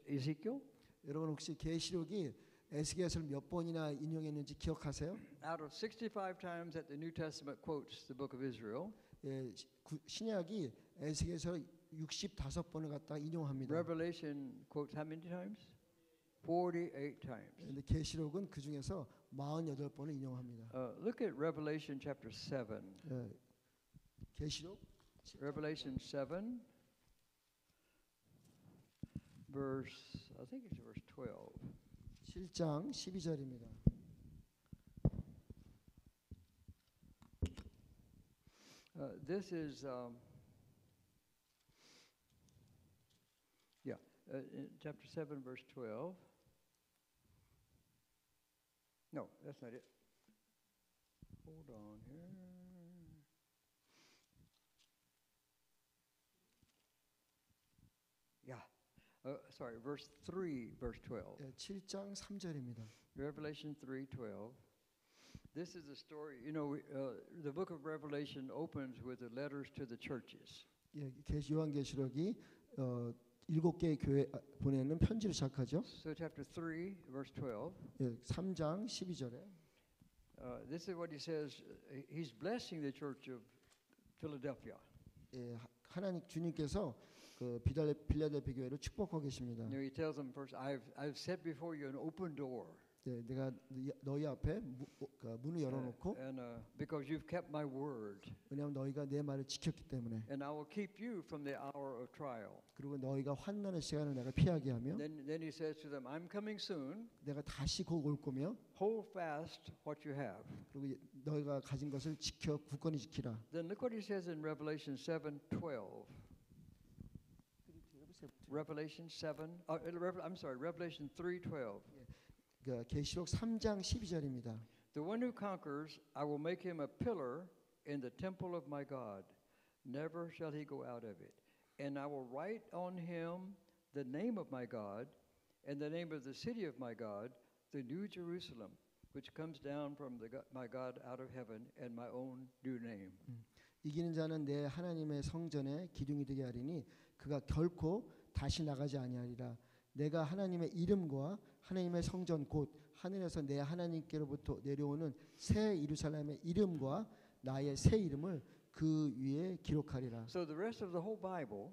Ezekiel? 여러분 혹시 계시록이 에스겔서를 몇 번이나 인용했는지 기억하세요? Out of 65 times that the New Testament quotes the book of Israel, 예, 신약이 에스겔서를 65번을 갖다가 인용합니다. Revelation quotes how many times? 48 times. 근데 계시록은 그 중에서 48번을 인용합니다. Look at Revelation chapter 7. 예, 계시록 Revelation 7, verse, I think it's verse 12. 7장 12절입니다. This is, in chapter 7, verse 12. No, that's not it. Hold on here. Yeah. Sorry, verse 3, verse 12. 예, 7장 3절입니다. Revelation 3:12. This is the story. You know, the book of Revelation opens with the letters to the churches. 예, 요한계시록이 7개의 교회 보내는 편지를 시작하죠. So chapter 3, verse 12. 예, 3장 12절에 This is what he says. He's blessing the church of Philadelphia. 예, 하나님 주님께서 그 빌라델피 교회를 축복하고 계십니다. You know, he tells them first, I've set before you an open door. 예, 내가 너희 앞에 문을 열어놓고 And because you've kept my word. 왜냐하면 너희가 내 말을 지켰기 때문에. And I will keep you from the hour of trial. 그리고 너희가 환난의 시간을 내가 피하게 하며. Then he says to them, I'm coming soon. 내가 다시 곧 올 거며. Hold fast what you have. 그리고 너희가 가진 것을 지켜 굳건히 지키라. Then look what he says in Revelation 7:12. Revelation 7. I'm sorry, Revelation 3:12. 계시록 3장 12절입니다. The one who conquers, I will make him a pillar in the temple of my God. Never shall he go out of it. And I will write on him the name of my God and the name of the city of my God, the New Jerusalem, which comes down from my God out of heaven, and my own new name. 이기는 자는 내 하나님의 성전에 기둥이 되게 하리니 그가 결코 다시 나가지 아니하리라. 내가 하나님의 이름과 하나님의 성전 곧 하늘에서 내 하나님께로부터 내려오는 새 예루살렘의 이름과 나의 새 이름을 그 위에 기록하리라. So the rest of the whole Bible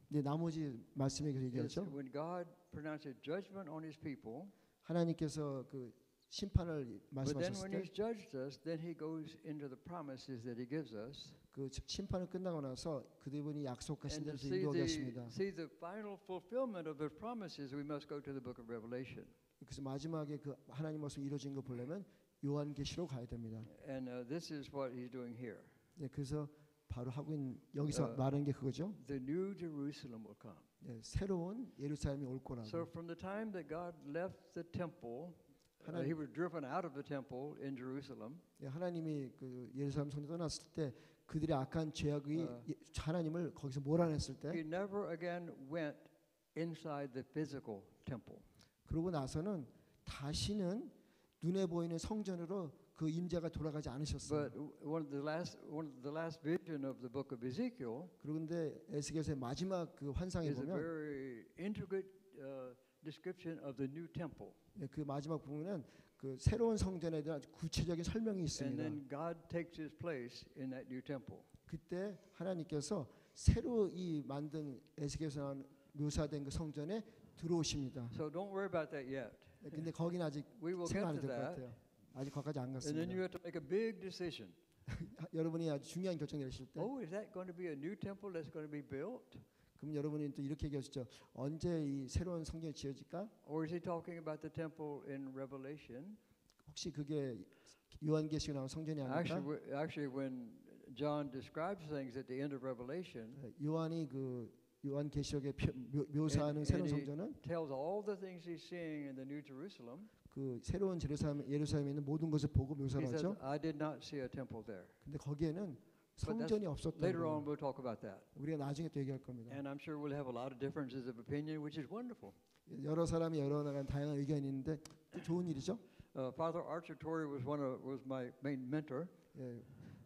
네, 나머지 말씀에 그렇게 is 얘기하죠. when God pronounces judgment on his people. 하나님께서 그 심판을 But then when 말씀하셨을 he's judged us, then he goes into the promises that he gives us. 때 그 심판을 끝나고 나서 그분이 약속하신 And to 대로 이루어 가십니다. see the final fulfillment of those promises, we must go to the book of Revelation. 그래서 마지막에 그 하나님 말씀 이루어진 거 보려면 요한계시로 가야 됩니다. And this is what he's doing here. 네, 그래서 바로 하고 있는 여기서 말하는 게 그거죠. The new Jerusalem will come. 네, 새로운 예루살렘이 올 거라고. So from the time that God left the temple he was driven out of the temple in Jerusalem. 예, 하나님이 그 예루살렘 성전 떠났을 때 그들의 악한 죄악이 하나님을 거기서 몰아냈을 때 He never again went inside the physical temple. 그러고 나서는 다시는 눈에 보이는 성전으로 그 임재가 돌아가지 않으셨어요. But one of the last vision of the book of Ezekiel 그런데 에스겔서의 마지막 그 환상에 is a 보면 very intricate description of the new temple. 예, 그 마지막 부분은 그 새로운 성전에 대한 구체적인 설명이 And 있습니다. then God takes his place in that new temple. 그때 하나님께서 새로 이 만든 에스겔에서 묘사된 그 성전에 들어오십니다. So don't worry about that yet. 예, 근데 거기는 아직 We will 생각 안 get 해도 to 될 것 that. 같아요. 아직 거기까지 안 And then you 갔습니다. have to make a big decision. 여러분이 아주 중요한 결정 내리실 때 Oh, is that going to be a new temple that's going to be built? 그럼 여러분이 또 이렇게 얘기하시죠. 언제 이 새로운 성전이 지어질까? Or is he talking about the temple in Revelation? 혹시 그게 요한계시록 나온 성전이 아닐까? Actually, when John describes things at the end of Revelation, 요한이 그 요한계시록에 묘사하는 새로운 he 성전은 tells all the things he's seeing in the New Jerusalem. 그 새로운 예루살렘에 있는 모든 것을 보고 He says, 묘사하죠. I did not see a temple there. 근데 거기에는 But 성전이 that's, 없었던 later on, 거예요. we'll talk about that. 우리가 나중에 또 얘기할 겁니다. And I'm sure we'll have a lot of differences of opinion, which is wonderful. 여러 사람이 여러 나간 다양한 의견이 있는데 또 좋은 일이죠. Father Archer Torrey was my main mentor. 예,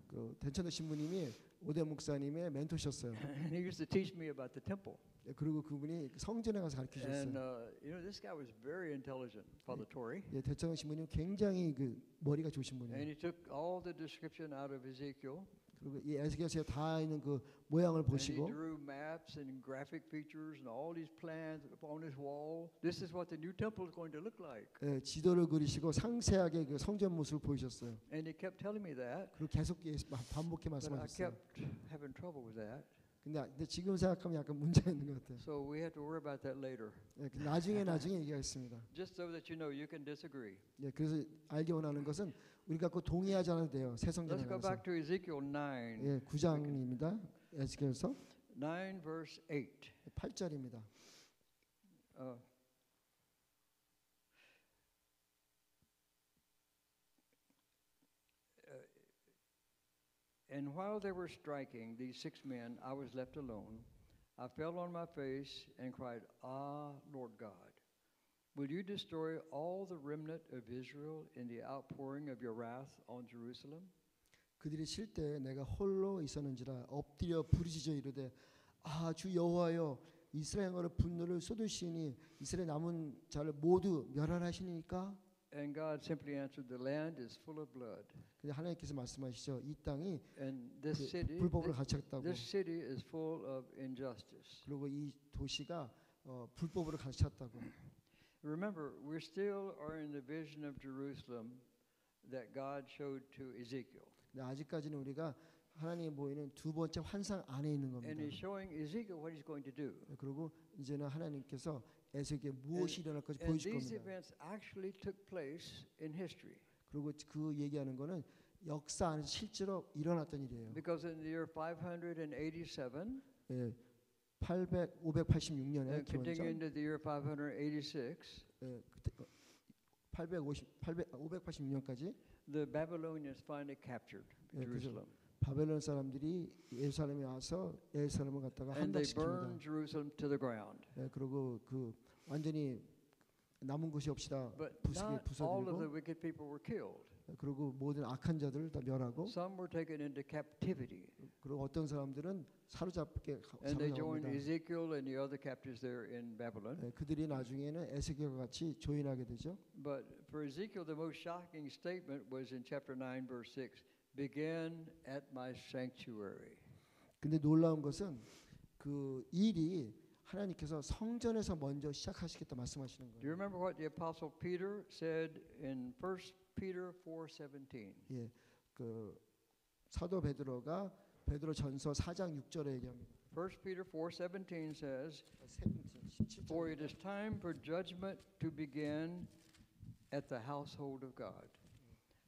그 대천도 신부님이 오대 목사님의 멘토셨어요. And he used to teach me about the temple. 예, 그리고 그분이 성전에 가서 가르쳐 And 주셨어요. this guy was very intelligent, Father Torrey. 예, 대천도 신부님 굉장히 그 머리가 좋으신 And 분이에요. he took all the description out of Ezekiel. 그리고 이 에스겔서에 다 있는 그 모양을 And he 보시고 drew maps and graphic features and all these plans on his wall. This is what the new temple is going to look like. 예, 지도를 그리시고 상세하게 그 성전 모습을 보이셨어요. And he kept telling me that, 그리고 계속 반복해 but I 말씀하셨어요. kept having trouble with that. 근데 지금 생각하면 약간 문제가 있는 것 같아요. So we have to worry about that later. 예, 나중에 얘기하겠습니다. Just so that you know, you can disagree. 예, 그래서 알기 원하는 것은 우리가 그 동의하지 않아도 돼요. 새 성전에 Let's go 관해서. back to Ezekiel 9. 예, 9장입니다. 에스겔서 9 verse 8. 8절입니다. And while they were striking these 6 men, I was left alone. I fell on my face and cried, Ah, Lord God, will you destroy all the remnant of Israel in the outpouring of your wrath on Jerusalem? 그들이 쉴 때 내가 홀로 있었는지라 엎드려 부르짖어 이르되 아 주 여호와여 이스라엘의 분노를 쏟으시니 이스라엘 남은 자를 모두 멸하시니까. And God simply answered, the land is full of blood. 근데 하나님께서 말씀하시죠. 이 땅이 And this city, 불법으로 가득했다고. this city is full of injustice. 그리고 이 도시가 불법으로 가득찼다고. Remember, we still are in the vision of Jerusalem that God showed to Ezekiel. 근데 아직까지는 우리가 하나님이 보이는 두 번째 환상 안에 있는 겁니다. And he's showing Ezekiel what he's going to do. 그리고 이제는 하나님께서 에스겔에게 무엇이 일어날 것을 And 보여줄 these 겁니다. events actually took place in history. 그리고 그 얘기하는 거는 역사 안에서 실제로 일어났던 일이에요. Because in the year 587, 예, 586년에 and continuing 기원전 to the year 586, 예, 586년까지 the Babylonians finally captured 예, 그래서 Jerusalem. 바벨론 사람들이 예루살렘에 와서 예루살렘을 갖다가 And they 함락시킵니다. burned Jerusalem to the ground. 예, 그리고 그 완전히 남은 곳이 없이다 But not all of the 부숴버리고 wicked people were killed. 그리고 모든 악한 자들을 다 멸하고 Some were taken into captivity. 그리고 어떤 사람들은 사로잡게 And they joined 사로잡습니다. Ezekiel and the other captives there in Babylon. 예, 그들이 나중에는 에스겔과 같이 조인하게 되죠. But for Ezekiel, the most shocking statement was in chapter 9, verse 6. Begin at my sanctuary. 근데 놀라운 것은 그 일이 하나님께서 성전에서 먼저 시작하시겠다 말씀하시는 Do you 거예요. remember what the apostle Peter said in 1 Peter 4:17? 예, 그 사도 베드로가 베드로전서 4장 6절에 얘기합니다. 1 Peter 4:17 says, 17절. For it is time for judgment to begin at the household of God.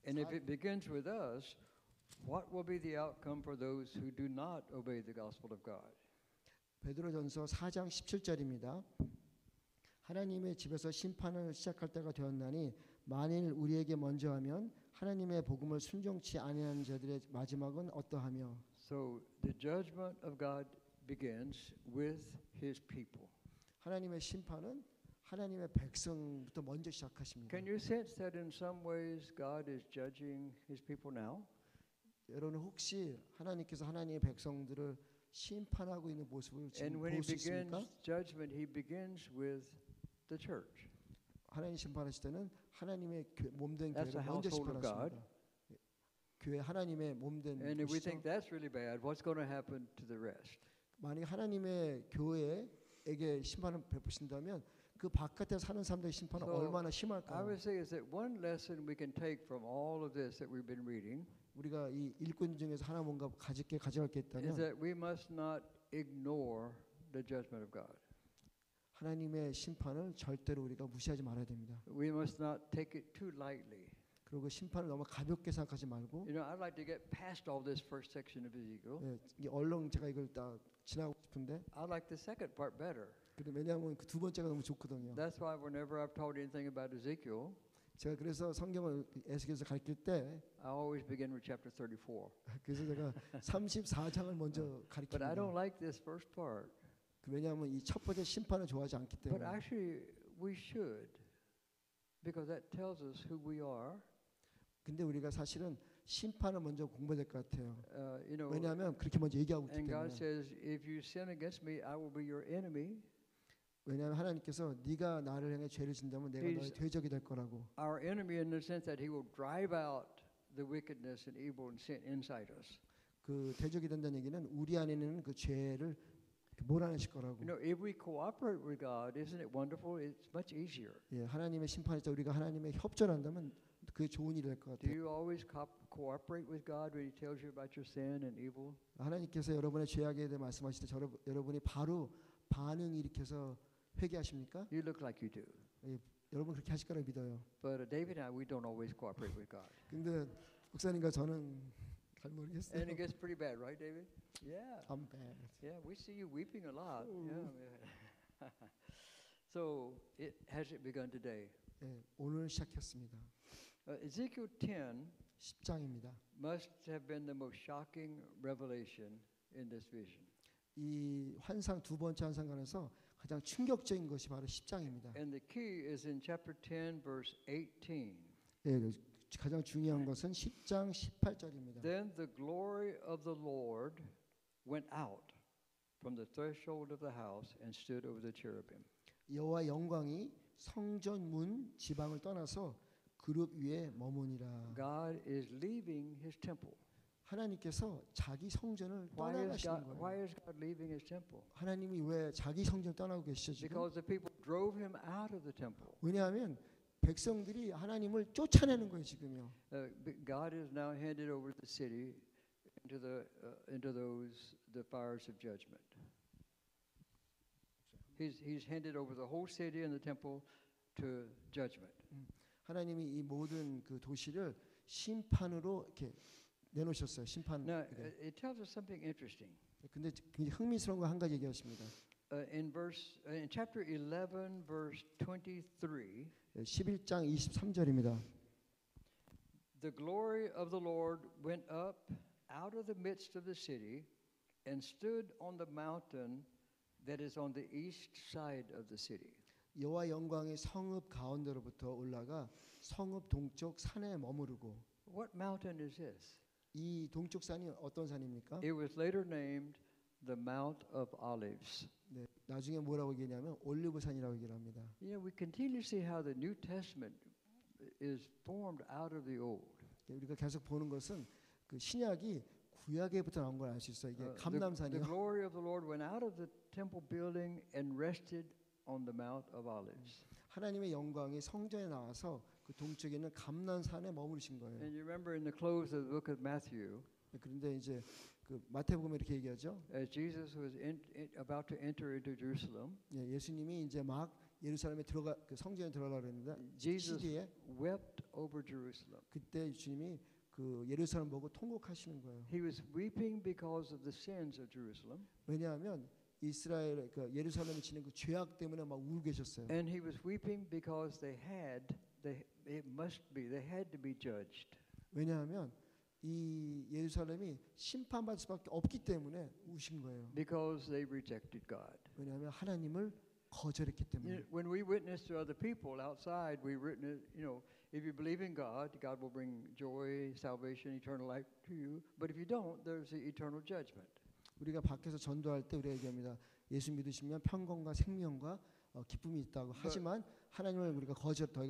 And if it begins with us, what will be the outcome for those who do not obey the gospel of God? 베드로전서 4장 17절입니다. 하나님의 집에서 심판을 시작할 때가 되었나니 만일 우리에게 먼저 하면 하나님의 복음을 순종치 아니하는 자들의 마지막은 어떠하며. So the judgment of God begins with His people. 하나님의 심판은 하나님의 백성부터 먼저 시작하십니다. Can you sense that in some ways God is judging His people now? 여러분 혹시 하나님께서 하나님의 백성들을 심판하고 있는 모습을 지금 And when He 볼 수 있습니까? begins judgment, He begins with the church. 하나님 심판하실 때는 하나님의 몸된 That's 교회를 the 먼저 household of God. 심판하십니다. 교회 하나님의 몸된 And if we think 것이죠. that's really bad, what's going to happen to the rest? 만약 하나님의 교회에게 심판을 베푸신다면 그 바깥에 사는 사람들의 심판은 So, 얼마나 I 심할까요? would say is that one lesson we can take from all of this that we've been reading 우리가 이 일꾼 중에서 하나 뭔가 가져갈 게 is 있다면 that we must not ignore the judgment of God. 하나님의 심판을 절대로 우리가 무시하지 말아야 됩니다. We must not take it too lightly. 그리고 심판을 너무 가볍게 생각하지 말고 You know, I'd like to get past all this first section of Ezekiel. 예, 이 얼렁 제가 이걸 다 지나고 싶은데 I like the second part better. 왜냐하면 그 두 번째가 너무 좋거든요. That's why whenever I've taught anything about Ezekiel, 제가 그래서 성경을 에스겔에서 가르칠 때 I always begin with chapter 34. 그래서 제가 34장을 먼저 But I don't 가르칩니다. like this first part. 왜냐하면 이 첫 번째 심판을 좋아하지 않기 But 때문에. actually, we should, because that tells us who we are. 근데 우리가 사실은 심판을 먼저 공부해야 될 것 같아요. You know, 왜냐하면 그렇게 먼저 얘기하고 있기 and God 때문에. says, if you sin against me, I will be your enemy. 왜냐하면 하나님께서 네가 나를 향해 죄를 진다면 내가 너의 He's- 대적이 될 거라고. Our enemy in the sense that He will drive out the wickedness and evil and sin inside us. 그 대적이 된다는 얘기는 우리 안에 있는 그 죄를 몰아내실 거라고. You know, if we cooperate with God, isn't it wonderful? It's much easier. 예, 하나님의 심판일 때 우리가 하나님의 협조한다면 그게 좋은 일이 될 것 Do 같아요. you always cooperate with God when He tells you about your sin and evil? 하나님께서 여러분의 죄악에 대해 말씀하실 때 여러분이 바로 반응 일으켜서 회개하십니까? You look like you do. 예, 여러분 그렇게 하실 거라 믿어요. But David and I, we don't always cooperate with God. 근데 목사님과 저는 잘 모르겠어요. And it gets pretty bad, right, David? Yeah. I'm bad. Yeah, we see you weeping a lot. Yeah. So, has it begun today? 예, 오늘 시작했습니다. Ezekiel 10 10장입니다. must have been the most shocking revelation in this vision. 이 환상 두 번째 환상관에서 가장 충격적인 것이 바로 10장입니다. And the key is in chapter 10, verse 18. 예, 가장 중요한 것은 10장 18절입니다. Then the glory of the Lord went out from the threshold of the house and stood over the cherubim. 여호와 영광이 성전 문 지방을 떠나서 그룹 위에 머무니라. God is leaving His temple. 하나님께서 자기 성전을 떠나가시는 거예요. Why is God leaving His temple? 하나님이 왜 자기 성전을 떠나고 계시죠 지금? Because the people drove Him out of the temple. 왜냐하면 백성들이 하나님을 쫓아내는 거예요 지금요. God has now handed over the city into the fires of judgment. He's handed over the whole city and the temple to judgment. 하나님이 이 모든 그 도시를 심판으로 이렇게 내놓으셨어요. 심판. Now, it tells us something interesting. 근데 굉장히 흥미스러운 거 한 가지 얘기하십니다. In chapter 11, verse 23, 11장 23절입니다. the glory of the Lord went up out of the midst of the city and stood on the mountain that is on the east side of the city. 여호와 영광이 성읍 가운데로부터 올라가 성읍 동쪽 산에 머무르고. What mountain is this? 이 동쪽 산이 어떤 산입니까? It was later named the Mount of Olives. 네, 나중에 뭐라고 얘기하냐면 올리브 산이라고 얘기를 합니다. You know, we continue to see how the New Testament is formed out of the Old. 우리가 계속 보는 것은 그 신약이 구약에부터 나온 걸 알 수 있어요. 이게 The 감람산이요. glory of the Lord went out of the temple building and rested on the Mount of Olives. 하나님의 영광이 성전에 나와서 그 동쪽에 있는 감람산에 머무르신 거예요. And you remember in the close of the book of Matthew, 그런데 이제 그 마태복음에 이렇게 얘기하죠. as Jesus was about to enter into Jerusalem, 예, 예수님이 이제 막 예루살렘에 들어가 그 성전에 들어가려 했는데 Jesus 시기에 wept over Jerusalem. 그때 주님이 그 예루살렘 보고 통곡하시는 거예요. He was weeping because of the sins of Jerusalem, 왜냐하면 이스라엘 그 예루살렘에 지는 그 죄악 때문에 막 울고 계셨어요. and he was weeping because they had they had to be judged. 왜냐하면 이 예루살렘이 심판받을 수밖에 없기 때문에 우신 거예요. Because they rejected God. 왜냐하면 하나님을 거절했기 때문에. When we witness to other people outside, we witness, if you believe in God, God will bring joy, salvation, eternal life to you. But if you don't, there's the eternal judgment. 우리가 밖에서 전도할 때 우리가 얘기합니다. 예수 믿으시면 평강과 생명과 기쁨이 있다고. 하지만 하나님을 우리가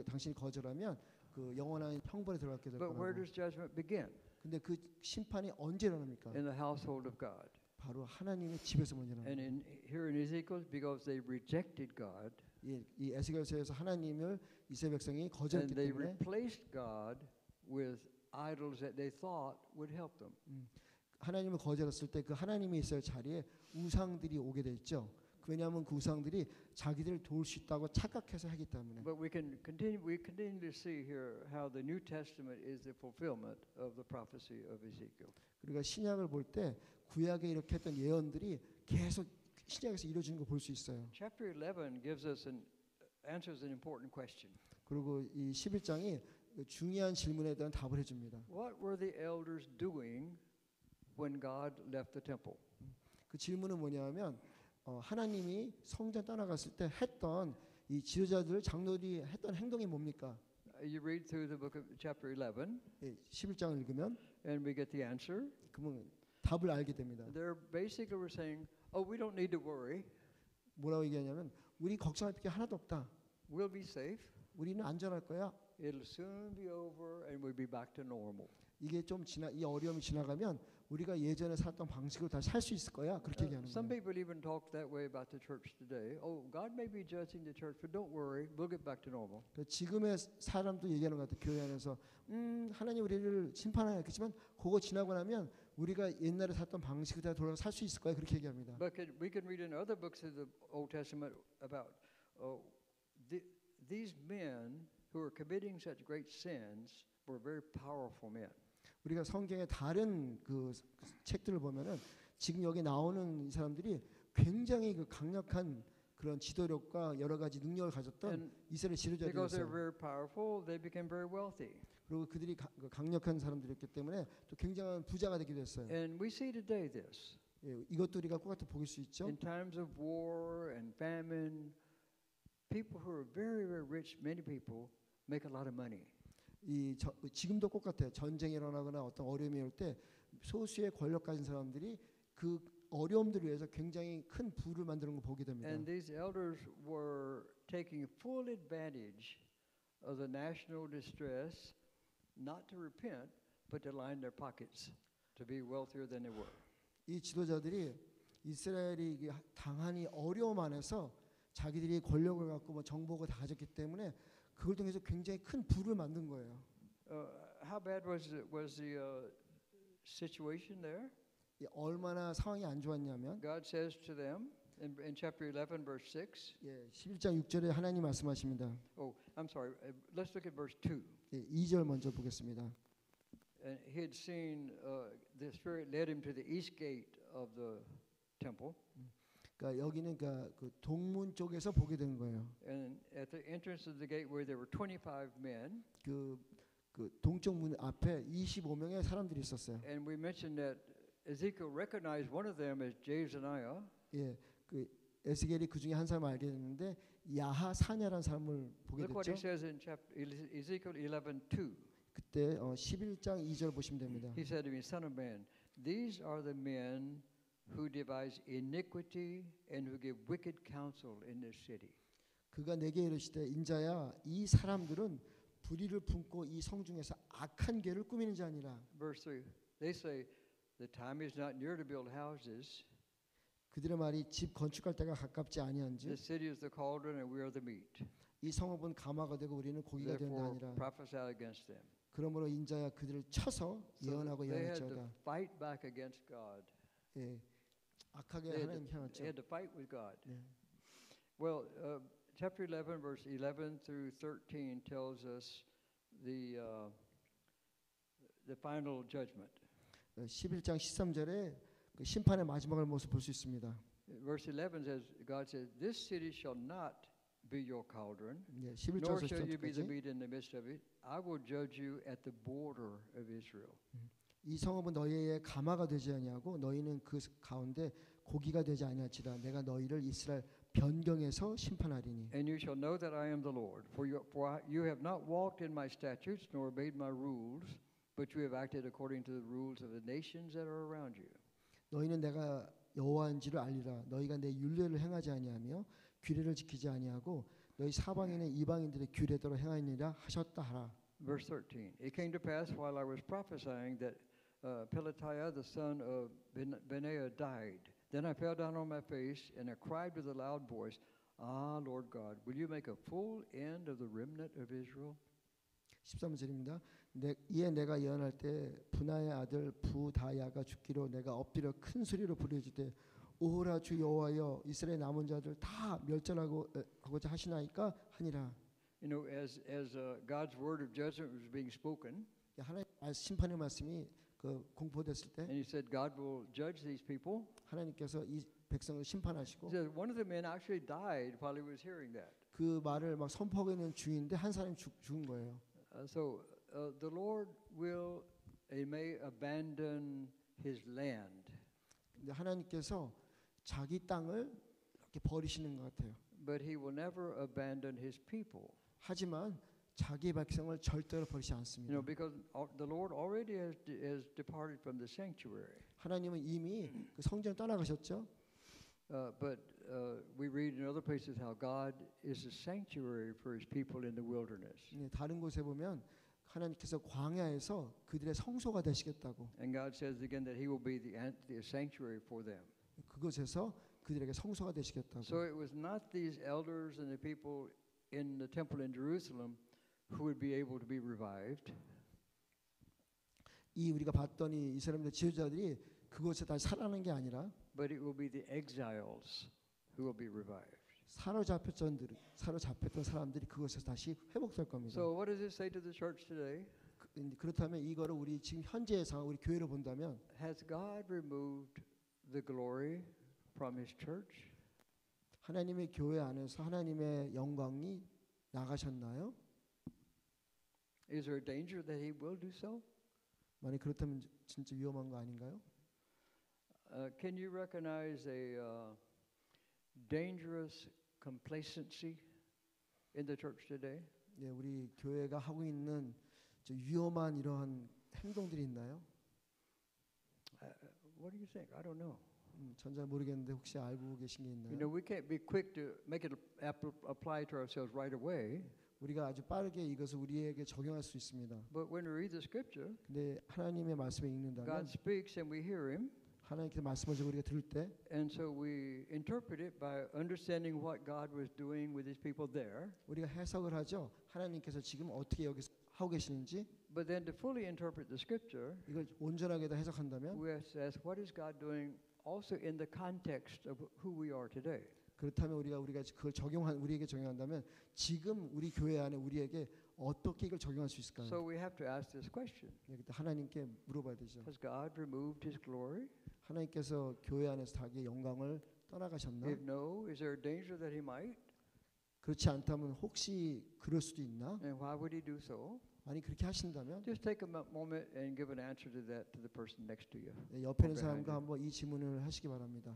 당신이 거절하면 그 영원한 형벌에 들어가게 될 But where 거라고. does judgment begin? 근데 그 심판이 언제 일어납니까? In the household of God. 바로 하나님의 집에서 먼저 And 일어납니다. here in Ezekiel, because they rejected God, 이 에스겔서에서 하나님을 이스라엘 백성이 and 거절했기 they 때문에 replaced God with idols that they thought would help them. 하나님을 거절했을 때 그 하나님이 있을 자리에 우상들이 오게 됐죠. 왜냐하면 그 우상들이 자기들을 도울 수 있다고 착각해서 하기 때문에. But we continue to see here how the New Testament is the fulfillment of the prophecy of Ezekiel. 우리가 신약을 볼 때 구약에 이렇게 했던 예언들이 계속 신약에서 이루어지는 걸 볼 수 있어요. Chapter 11 gives us answers an important question. 그리고 이 11장이 중요한 질문에 대한 답을 해줍니다. What were the elders doing when God left the temple? 그 질문은 뭐냐면 하나님이 성전 떠나갔을 때 했던 이 지도자들 장로들이 했던 행동이 뭡니까? You read through the book of chapter 11, 11장을 읽으면 and we get the answer. 그러면 답을 알게 됩니다. They're basically were saying, "Oh, we don't need to worry. 뭐라고 얘기하냐면 우리 걱정할 게 하나도 없다. We'll be safe. 우리는 안전할 거야. It'll soon be over, and we'll be back to normal." 이게 좀 이 어려움이 지나가면 우리가 예전에 살던 방식으로 다시 살 수 있을 거야. 그렇게 얘기하는 Some 거예요. people even talk that way about the church today. Oh, God may be judging the church, but don't worry, we'll get back to normal. 지금의 사람도 얘기하는 것 같아요. 교회 안에서 하나님 우리를 심판하겠지만 그거 지나고 나면 우리가 옛날에 살던 방식으로 돌아가 살 수 있을 거야. 그렇게 얘기합니다. But we can read in other books of the Old Testament about these men who were committing such great sins were very powerful men. 우리가 성경의 다른 그 책들을 보면은 지금 여기 나오는 이 사람들이 굉장히 그 강력한 그런 지도력과 여러 가지 능력을 가졌던 이스라엘 Because they're 지도자들이었어요. very powerful, they became very wealthy. 그리고 그들이 강력한 사람들이었기 때문에 또 굉장한 부자가 되기도 했어요. And we see today this. 이것도 우리가 똑같이 볼 수 있죠. In times of war and famine, people who are very, very rich, many people make a lot of money. 지금도 똑같아요. 전쟁이 일어나거나 어떤 어려움이 올 때 소수의 권력 가진 사람들이 그 어려움들을 위해서 굉장히 큰 부를 만드는 걸 보게 됩니다. And these elders were taking full advantage of the national distress, not to repent, but to line their pockets, to be wealthier than they were. 이 지도자들이 이스라엘이 당한 이 어려움 안에서 자기들이 권력을 갖고 뭐 정복을 다 가졌기 때문에 그걸 통해서 굉장히 큰 부를 만든 거예요. How bad was the situation there? 얼마나 상황이 안 좋았냐면 God says to them in chapter 11, verse 6. 11장 6절에 하나님 말씀하십니다. Oh, I'm sorry. Let's look at verse 2. 2절 먼저 보겠습니다. And he had seen the Spirit led him to the east gate of the temple. 그러니까 여기는 그러니까 그 동문 쪽에서 보게 되는 거예요. And at the entrance of the gate where there were 25 men. 그 동쪽 문 앞에 25명의 사람들이 있었어요. And we mentioned that Ezekiel recognized one of them as Jezaniah. 그 에스겔이 그 중에 한 사람을 알게 됐는데 야하사냐라는 사람을 보게 Look what he 됐죠. says in Ezekiel 11:2. 그때 11장 2절 보시면 됩니다. He said to me, "Son of man, these are the men who devise iniquity and who give wicked counsel in this city." 그가 내게 이르시되 인자야 이 사람들은 불의를 품고 이 성중에서 악한 계를 꾸미는 자니라. Verse 3. They say the time is not near to build houses. 그들의 말이 집 건축할 때가 가깝지 아니한지 The city is the cauldron and we are the meat. 이 성읍은 가마가 되고 우리는 고기가 되는 데 Therefore 아니라. prophesy against them. 그러므로 인자야 그들을 쳐서 So 예언하고 they had to 예언할지어다. fight back against God. 악하게 They 하나님 had 향했죠. to fight with God. 네. Well, chapter 11, verse 11 through 13 tells us the final judgment. 11장 13절에 그 심판의 마지막을 모습 볼 수 있습니다. Verse 11 says, God says, "This city shall not be your cauldron, 예, nor 11절에서 shall you be the 13절까지 meat in the midst of it. I will judge you at the border of Israel. 이 성읍은 너희의 가마가 되지 아니하고 너희는 그 가운데 고기가 되지 아니할지라 내가 너희를 이스라엘 변경에서 심판하리니. And you shall know that I am the Lord, for you have not walked in my statutes nor obeyed my rules, but you have acted according to the rules of the nations that are around you. 너희는 내가 여호와인지를 알리라. 너희가 내 율례를 행하지 아니하며 규례를 지키지 아니하고 너희 사방에는 이방인들의 규례대로 행하니라 하셨다 하라. Verse 13. It came to pass while I was prophesying that Pelatiah the son of Benaiah died. Then I fell down on my face and I cried with a loud voice, Ah, Lord God, will you make a full end of the remnant of Israel? 13절입니다. 이에 내가 예언할 때 분하의 아들 부다야가 죽기로 내가 엎드려 큰 소리로 부르짖되 오호라 주 여호와여 이스라엘 남은 자들 다 멸절하고자 하시나이까 하니라. You know, as God's word of judgment was being spoken, 하나님 심판의 말씀이 그 공포됐을 때 and He said God will judge these people. 하나님께서 이 백성을 심판하시고 He said one of the men actually died while he was hearing that. 그 말을 막 선포하고 있는 중인데 한 사람이 죽은 거예요. So the Lord may abandon His land, 근데 하나님께서 자기 땅을 이렇게 버리시는 것 같아요. but He will never abandon His people. 하지만 자기 백성을 절대로 버리지 You 않습니다. know, because the Lord already has departed from the sanctuary. 하나님은 이미 그 성전을 떠나가셨죠. But we read in other places how God is a sanctuary for His people in the wilderness. 다른 곳에 보면 하나님께서 광야에서 그들의 성소가 되시겠다고. And God says again that He will be the sanctuary for them. 그곳에서 그들에게 성소가 되시겠다고. So it was not these elders and the people in the temple in Jerusalem who would be able to be revived. 이 우리가 봤더니 이스라엘의 지도자들이 그곳에 다시 살아나는 게 아니라 But it will be the exiles who will be revived. 사로잡혔던 사람들이 그곳에서 다시 회복될 겁니다. So what does it say to the church today? 그렇다면 이거를 우리 지금 현재의 상황, 우리 교회로 본다면 Has God removed the glory from His church? 하나님의 교회 안에서 하나님의 영광이 나가셨나요? Is there a danger that He will do so? 만약 그렇다면 진짜 위험한 거 아닌가요? Can you recognize a dangerous complacency in the church today? 예, 우리 교회가 하고 있는 위험한 이러한 행동들이 있나요? What do you think? I don't know. 전 잘 모르겠는데 혹시 알고 계신 게 있나요? You know, we can't be quick to make it apply to ourselves right away. 우리가 아주 빠르게 이것을 우리에게 적용할 수 있습니다. But when we read the scripture, 근데 하나님의 말씀을 읽는다면 God speaks and we hear Him. 하나님께서 말씀을 우리가 들을 때 And so we interpret it by understanding what God was doing with His people there. 우리가 해석을 하죠. 하나님께서 지금 어떻게 여기서 하고 계시는지. But then to fully interpret the scripture, 이걸 온전하게 다 해석한다면 we have to ask, what is God doing also in the context of who we are today? 그렇다면 우리가 그걸 우리에게 적용한다면 지금 우리 교회 안에 우리에게 어떻게 이걸 적용할 수 있을까요? So we have to ask this question. 하나님께 물어봐야 되죠. Has God removed His glory? 하나님께서 교회 안에서 자기의 영광을 떠나가셨나? If no, is there a danger that He might? 그렇지 않다면 혹시 그럴 수도 있나? And why would He do so? 만약 그렇게 하신다면 Just take a moment and give an answer to that to the person next to you. 옆에 있는 사람과 한번 이 질문을 하시기 바랍니다.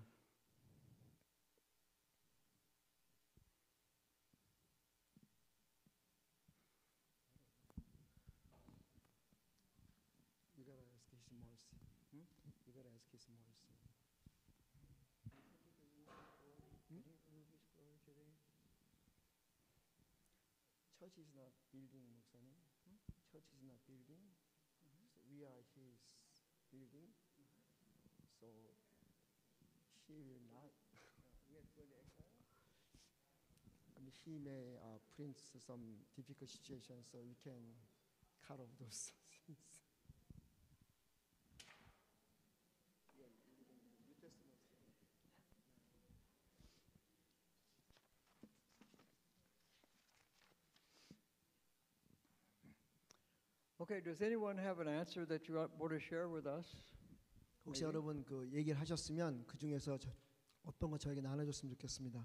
You gotta ask His mercy. You gotta ask His mercy. Church is not building, 목사님. Church is not building. So we are His building. So He will not. He may print some difficult situations, so we can cut off those things. Okay, does anyone have an answer that you want to share with us? 혹시 Maybe? 여러분 그 얘기를 하셨으면 그 중에서 어떤 거 저에게 나눠줬으면 좋겠습니다.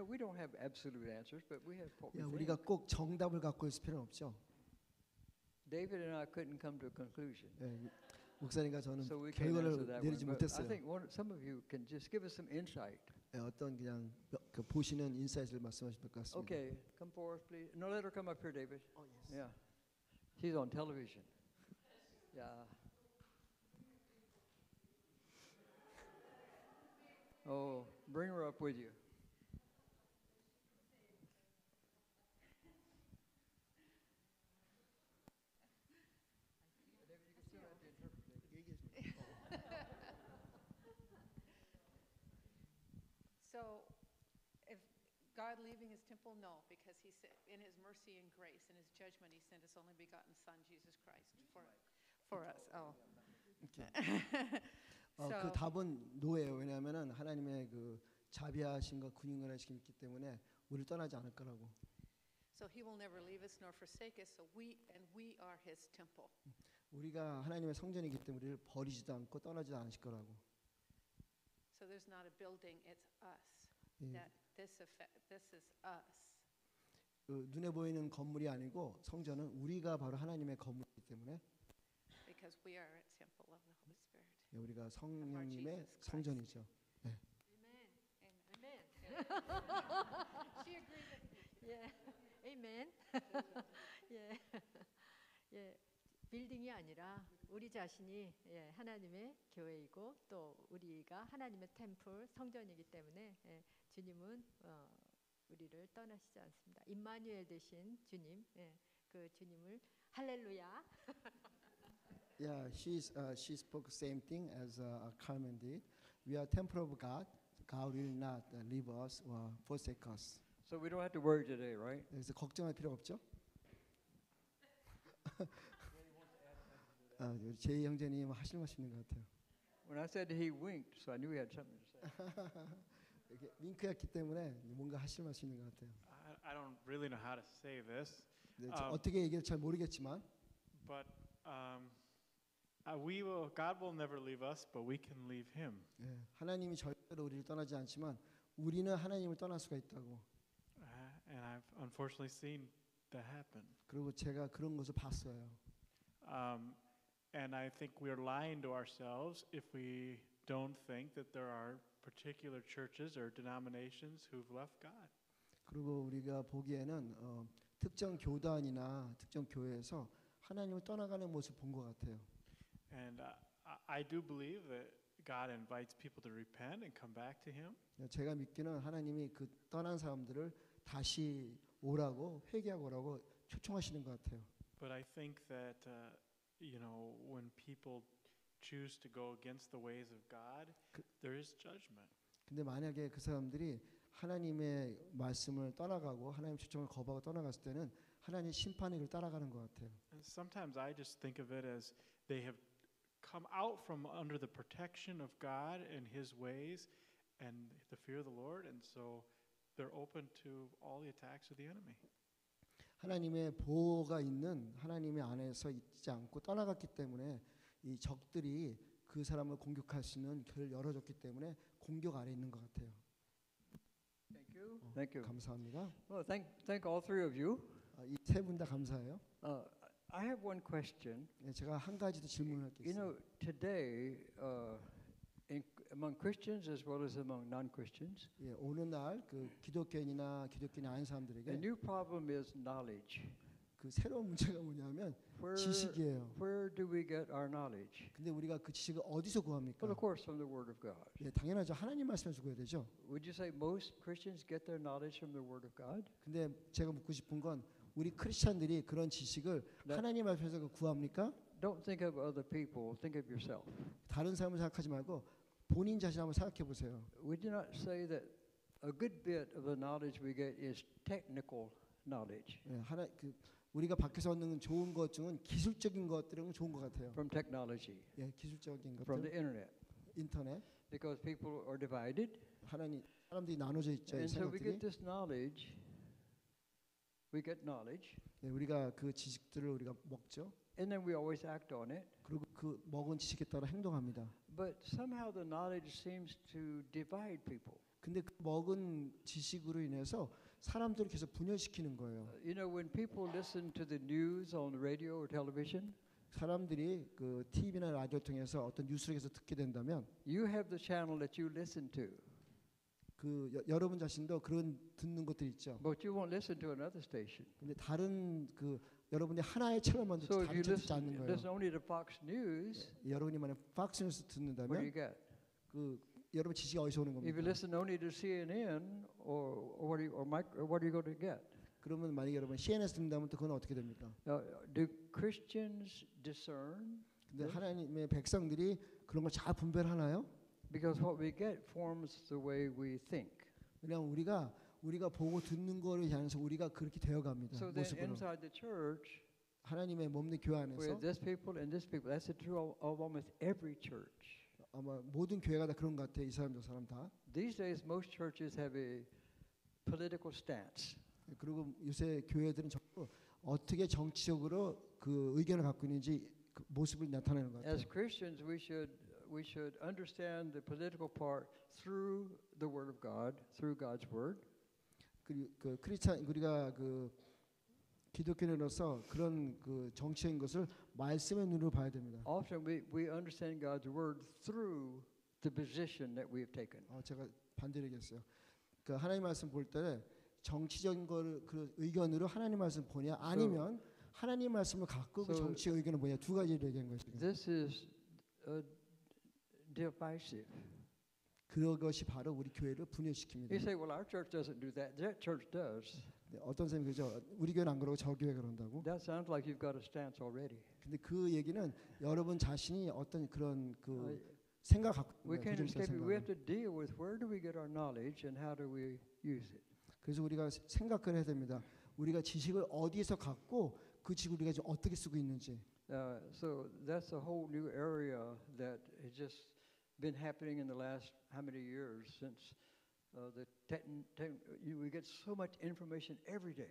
we don't have absolute answers, but we have what we 야, think. 우리가 꼭 정답을 갖고 있을 필요는 없죠. David and I couldn't come to a conclusion, 예, 목사님과 저는 so we can't answer 결론을 that 내리지 one. But I 못했어요. think some of you can just give us some insight. 예, 어떤 그냥 그 보시는 인사이트를 말씀하시면 될 것 같습니다. Okay, come forward, please. No, let her come up here, David. Oh, yes. Yeah, she's on television. Yeah. Oh, bring her up with you. So, if God leaving his temple, no, because he said in his mercy and grace and his judgment, he sent his only begotten Son, Jesus Christ, for us. Oh. 그 답은 노예요. 왜냐하면은 하나님의 그 자비하심과 군인을 하심이 있기 때문에 우리를 떠나지 않을 거라고. So he will never leave us nor forsake us. So we are his temple. 우리가 하나님의 성전이기 때문에 우리를 버리지도 않고 떠나지도 않으실 거라고. So there's not a building; it's us. 예. That this is us. 눈에 보이는 건물이 아니고 성전은 우리가 바로 하나님의 건물이기 때문에 Because we are a temple of the Holy Spirit. 우리가 성령님의 Jesus Christ. 성전이죠. Amen. Amen. She agreed with me. Yeah. Amen. 예. 예. 빌딩이 아니라 우리 자신이 예, 하나님의 교회이고 또 우리가 하나님의 템플 성전이기 때문에 예, 주님은 우리를 떠나시지 않습니다. 임마누엘 되신 주님, 예, 그 주님을 할렐루야. Yeah, she spoke same thing as Carmen did. We are temple of God. God will not leave us or forsake us. So we don't have to worry today, right? 그래서 걱정할 필요 없죠. 우리 제이 형제님 하실 말씀 있는 것 같아요. When I said he winked, so I knew he had something to say. 이렇게 윙크했기 때문에 뭔가 하실 말씀 있는 것 같아요. I don't really know how to say this, 네, 어떻게 얘기할지 잘 모르겠지만 but God will never leave us, but we can leave Him. 예, 하나님이 절대로 우리를 떠나지 않지만 우리는 하나님을 떠날 수가 있다고. And I've unfortunately seen that happen. 그리고 제가 그런 것을 봤어요. And I think we're lying to ourselves if we don't think that there are particular churches or denominations who've left God. 그리고 우리가 보기에는 특정 교단이나 특정 교회에서 하나님을 떠나가는 모습 본 것 같아요. And I do believe that God invites people to repent and come back to Him. 제가 믿기는 하나님이 그 떠난 사람들을 다시 오라고 회개하고 오라고 초청하시는 것 같아요. But I think that when people choose to go against the ways of God, there is judgment. 근데 만약에 그 사람들이 하나님의 말씀을 떠나가고 하나님 초청을 거부하고 떠나갔을 때는 하나님 심판의 길 따라가는 것 같아요. And sometimes I just think of it as they have come out from under the protection of God and His ways and the fear of the Lord, and so they're open to all the attacks of the enemy. 하나님의 보호가 있는 하나님의 안에서 있지 않고 떠나갔기 때문에 이 적들이 그 사람을 공격할 수 있는 길을 열어줬기 때문에 공격 아래 있는 것 같아요. Thank you. Thank you. 감사합니다. Well, thank all three of you. 이 세 분 다 감사해요. I have one question. 제가 한 가지 더 질문할 게 You 있어요. know, today, among Christians as well as among non-Christians, 예, 오늘날 그 기독교인이나 기독교인이 아닌 the 사람들에게 new problem is knowledge. 그 새로운 문제가 뭐냐면 Where, 지식이에요. where do we get our knowledge? 근데 우리가 그 지식을 어디서 구합니까? Well, of course, from the Word of God. 예, 당연하죠. 하나님 말씀에서 구해야 되죠. Would you say most Christians get their knowledge from the Word of God? 근데 제가 묻고 싶은 건 우리 크리스찬들이 그런 지식을 네. 하나님 말씀에서 구합니까? Don't think of other people. Think of yourself. 다른 사람을 생각하지 말고 본인 자신 한번 생각해 보세요. Would you not say that a good bit of the knowledge we get is technical knowledge 예, 우리가 밖에서 얻는 좋은 것 중은 기술적인 것들은 좋은 것 같아요. from technology, 예, 기술적인 from the 것들, internet? 인터넷, Because people are divided, 사람들이 나눠져 있죠. 이 and so we get 생각들이. this knowledge. We get knowledge, 예, 우리가 그 지식들을 우리가 먹죠. and then we always act on it. 그리고 그 먹은 지식에 따라 행동합니다. But somehow the knowledge seems to divide people. 근데 그 먹은 지식으로 인해서 사람들을 계속 분열시키는 거예요. You know, when people listen to the news on radio or television, 사람들이 그 TV나 라디오 통해서 어떤 뉴스를 계속 듣게 된다면 you have the channel that you listen to, 그 여러분 자신도 그런 듣는 것들 있죠. but you won't listen to another station. 근데 다른 그 여러분이 하나의 채널만 So if you 듣지 않는 거예요. listen only to Fox News, 여러분이 만약 팍스 뉴스 what do you 듣는다면 get? 그 여러분 지식이 어디서 오는 If you 겁니까? listen only to CNN or what are you going to get? 그러면 만약에 여러분 CNN에서 듣는다면 또 그건 어떻게 됩니까? Do Christians discern? 근데 하나님의 백성들이 그런 걸 잘 분별하나요? Because what we get forms the way we think. 왜냐하면 우리가 보고 듣는 거를 향해서 우리가 그렇게 되어갑니다. So then 모습으로. inside the church, 하나님의 몸 내 교회 we 안에서 have this people and this people. That's true of almost every church. 아마 모든 교회가 다 그런 것 같아요. 이 사람 저 사람 다. These days, most churches have a political stance. 그리고 요새 교회들은 전부 어떻게 정치적으로 그 의견을 갖고 있는지 그 모습을 나타내는 것 같아요. As Christians, we should understand the political part through the Word of God, through God's Word. 그 크리스찬 우리가 그 기독교인으로서 그런 그 정치적인 것을 말씀의 눈으로 봐야 됩니다. Often we understand God's Word through the position that we have taken. 제가 반대로 얘기했어요. 그 하나님 말씀 볼 때 정치적인 거를 그 의견으로 하나님 말씀 보냐 아니면 하나님 말씀을 갖고 그 So- 정치 의견을 보냐 두 가지를 얘기한 거예요. 지금. This is divisive. 그것이 바로 우리 교회를 분열시킵니다. You say, well, our church doesn't do that. That church does. 네, 어떤 사람이 그죠? 우리 교회는 안 그러고 저 교회가 그런다고. That sounds like you've got a stance already. 근데 그 얘기는 여러분 자신이 어떤 그런 그 Uh, 생각 갖고 We 있는 can't 거예요. escape it. We have 생각을. to deal with where do we get our knowledge and how do we use it. 그래서 우리가 생각을 해야 됩니다. 우리가 지식을 어디에서 갖고 그 지식을 우리가 지금 어떻게 쓰고 있는지. So that's a whole new area that has just been happening in the last how many years since we get so much information every day.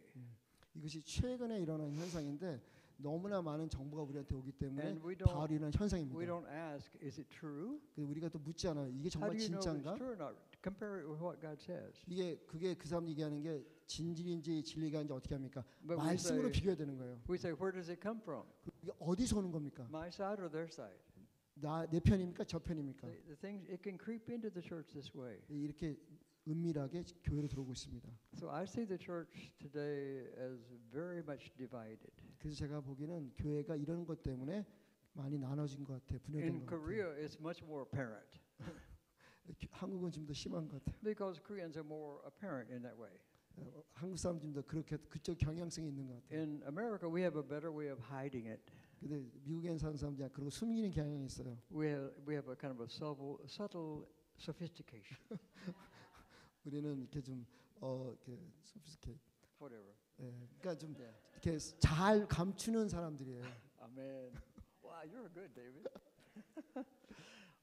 이것이 최근에 일어난 현상인데 너무나 많은 정보가 우리한테 오기 때문에 And we 바로 일어난 We 현상입니다. don't ask, is it true? 근데 우리가 또 묻지 않아요. 이게 How 정말 do you know if 진짜인가? it's true or not? Compare it with what God says. 그게 그 사람 얘기하는 게 진실인지 진리가 아닌지 어떻게 합니까? But 말씀으로 비교해야 되는 거예요. we say, where does it come from? 이게 어디서 오는 겁니까? My side or their side? 내 편입니까? 저 편입니까? The things it can creep into the church this way. 이렇게 은밀하게 교회로 들어오고 있습니다. So I see the church today as very much divided. 그래서 제가 보기에는 교회가 이런 것 때문에 많이 나눠진 것 같아요. 분열된 In 것 같아요. Korea, it's much more apparent 한국은 좀 더 심한 것 같아요. because Koreans are more apparent in that way. 한국 사람 좀 더 그렇게 그쪽 경향성이 있는 것 같아요. In America, we have a better way of hiding it. 근데 미국에 사는 사람들이 그런 숨기는 경향이 있어요. We have a kind of a subtle sophistication, 우리는 이렇게 좀 이렇게 sophisticated. whatever. 그러니까 좀 Yeah. 이렇게 잘 감추는 사람들이에요. Amen. Wow, you're good, David.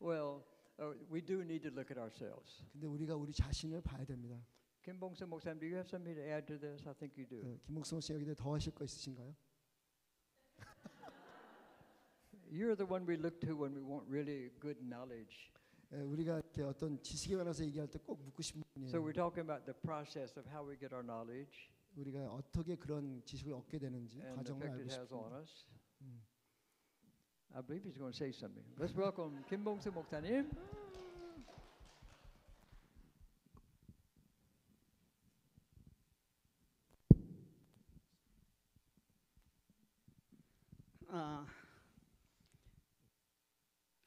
Well, we do need to look at ourselves. 근데 우리가 우리 자신을 봐야 됩니다. Kim Bong-seon 목사님, do you have something to add to this? I think you do. 김목성 씨 여기에 더 하실 거 있으신가요? You're the one we look to when we want really good knowledge. 우리가 이렇게 어떤 지식에 관해서 얘기할 때 꼭 묻고 싶은 분이에요. So we're talking about the process of how we get our knowledge 우리가 어떻게 그런 지식을 얻게 되는지 and the 과정을 effect 알고 it has on 싶습니다. us. I believe he's going to say something. Let's welcome Kim Bong-seon 목사님.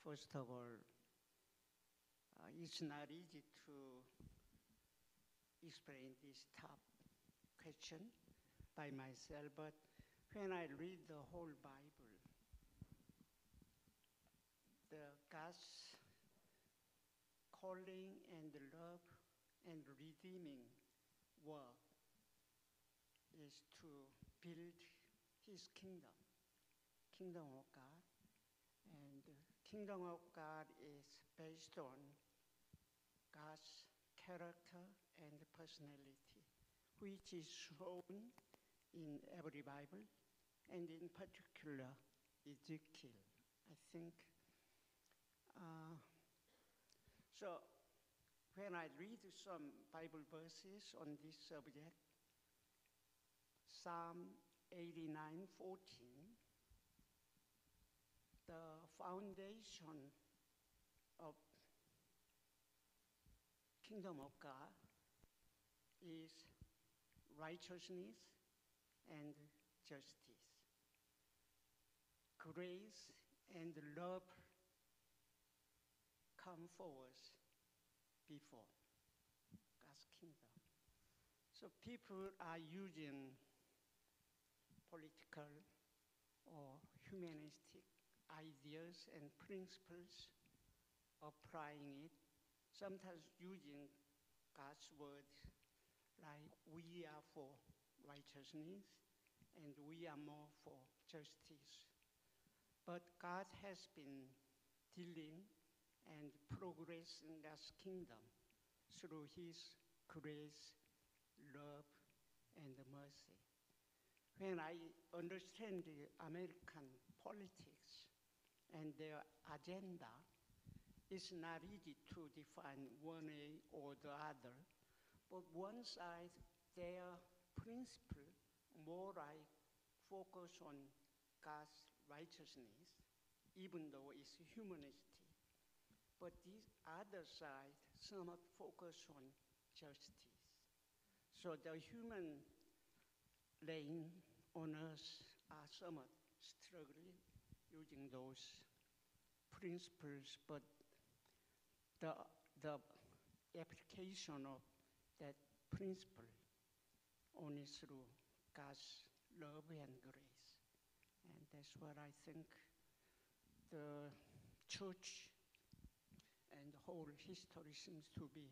First of all, it's not easy to explain this top question by myself, but when I read the whole Bible, the God's calling and love and redeeming work is to build His kingdom of God. And the kingdom of God is based on God's character and personality, which is shown in every Bible, and in particular Ezekiel. I think so. when I read some Bible verses on this subject, Psalm 89:14, the foundation of kingdom of God is righteousness and justice. Grace and love come forward before God's kingdom. So people are using political or humanistic ideas and principles, applying it, sometimes using God's word like we are for righteousness and we are more for justice. But God has been dealing and progressing God's kingdom through His grace, love, and mercy. When I understand the American politics and their agenda, it's not easy to define one way or the other. But one side, their principle more like focus on God's righteousness, even though it's humanistic. But this other side somewhat focus on justice. So the human lane on earth are somewhat struggling using those principles, but the application of that principle only through God's love and grace. And that's what I think the church and the whole history seems to be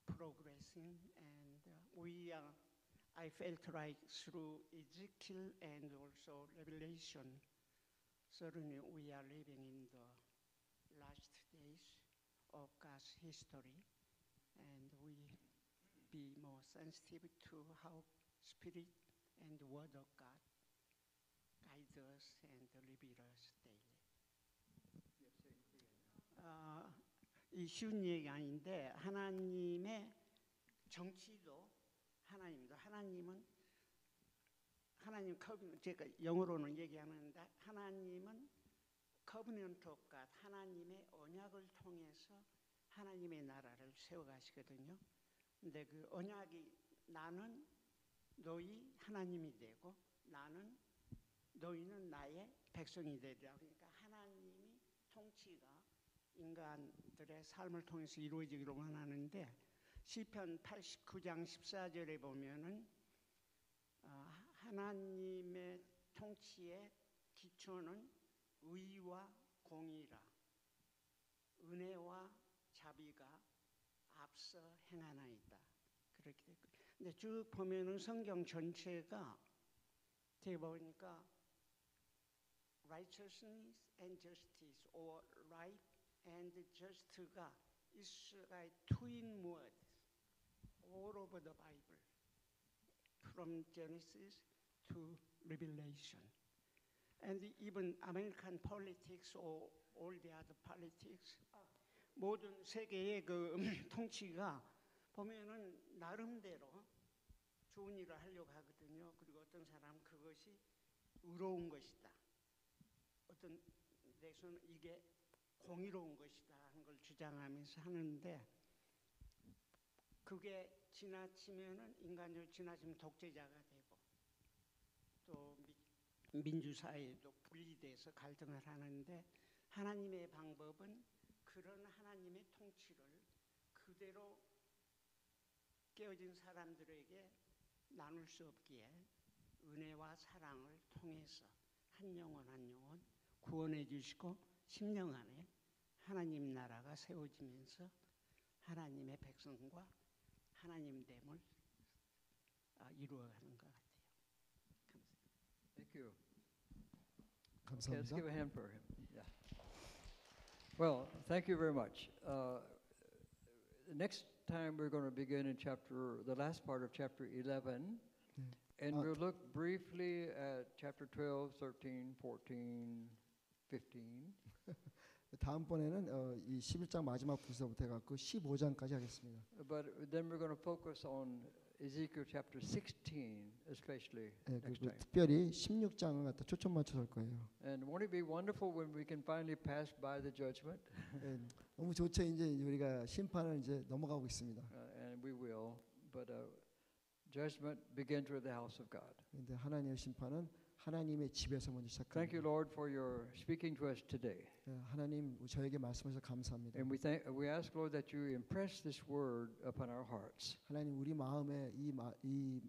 progressing. And I felt like through Ezekiel and also Revelation, certainly we are living in the last days of God's history, and we be more sensitive to how Spirit and the Word of God guide us and liberate us daily. 이 쉬운 얘기 아닌데 하나님의 정치도 하나님도 하나님 제가 영어로는 얘기하는데 하나님은 covenant of God, 하나님의 언약을 통해서 하나님의 나라를 세워가시거든요. 근데 그 언약이 나는 너희 하나님이 되고 너희는 나의 백성이 되리라. 그러니까 하나님이 통치가 인간들의 삶을 통해서 이루어지기로만 하는데 시편 89장 14절에 보면은 하나님의 통치의 기초는 의와 공의라 은혜와 자비가 앞서 행하나이다. 그렇게 됐고, 근데 쭉 보면은 성경 전체가 되게 보니까 righteousness and justice or right and just가 is like twin words all over the Bible from Genesis to Revelation. And even American politics or all the other politics, 모든 세계의 그 통치가 보면은 나름대로 좋은 일을 하려고 하거든요. 그리고 어떤 사람은 그것이 의로운 것이다. 어떤 데서는 이게 공의로운 것이다 하는 걸 주장하면서 하는데 그게 지나치면은 인간적으로 지나치면 독재자가 되고 또 민주사회도 분리돼서 갈등을 하는데 하나님의 방법은 그런 하나님의 통치를 그대로 깨어진 사람들에게 나눌 수 없기에 은혜와 사랑을 통해서 한 영혼 구원해 주시고 10년 안에 하나님 나라가 세워지면서 하나님의 백성과 하나님 됨을 이루어가는 것 같아요. Thank you. Okay, let's 감사합니다. give a hand for him. Yeah. Well, thank you very much. Next time we're going to begin in the last part of chapter 11, and we'll look briefly at chapter 12, 13, 14, 15. 다음번에는 이 11장 마지막 부서부터 해갖고 15장까지 하겠습니다. But then we're going to focus on Ezekiel chapter 16, especially 예, next 그리고 time. 특별히 16장을 갖다 초점 맞춰서 할 거예요. And won't it be wonderful when we can finally pass by the judgment? 예, 너무 좋죠. 이제 우리가 심판을 이제 넘어가고 있습니다. And we will. But judgment begins with the house of God. 근데 하나님의 심판은 하나님의 집에서 먼저 Thank you, 시작합니다. Lord, for your speaking to us today. 예, 하나님 저에게 말씀하셔서 감사합니다. And we ask, Lord, that you impress this word upon our hearts, 하나님 우리 마음에 이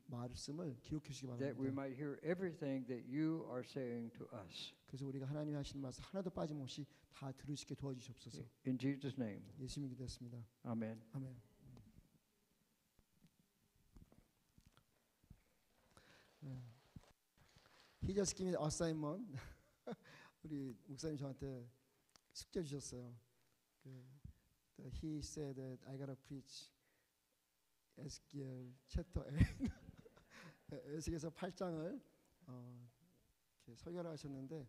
말씀을 기록해 주시기 that we 바랍니다. might hear everything that you are saying to us. 그래서 우리가 하나님이 하시는 말씀 하나도 빠짐없이 다 들을 수 있게 도와주시옵소서. In Jesus' name, 예수님이 기도했습니다. amen. 아멘. He just gave me the assignment. 우리 목사님 저한테 숙제 주셨어요. He said that I gotta preach 에스겔 chapter 8. 에스겔서 8장을 이렇게 설교를 하셨는데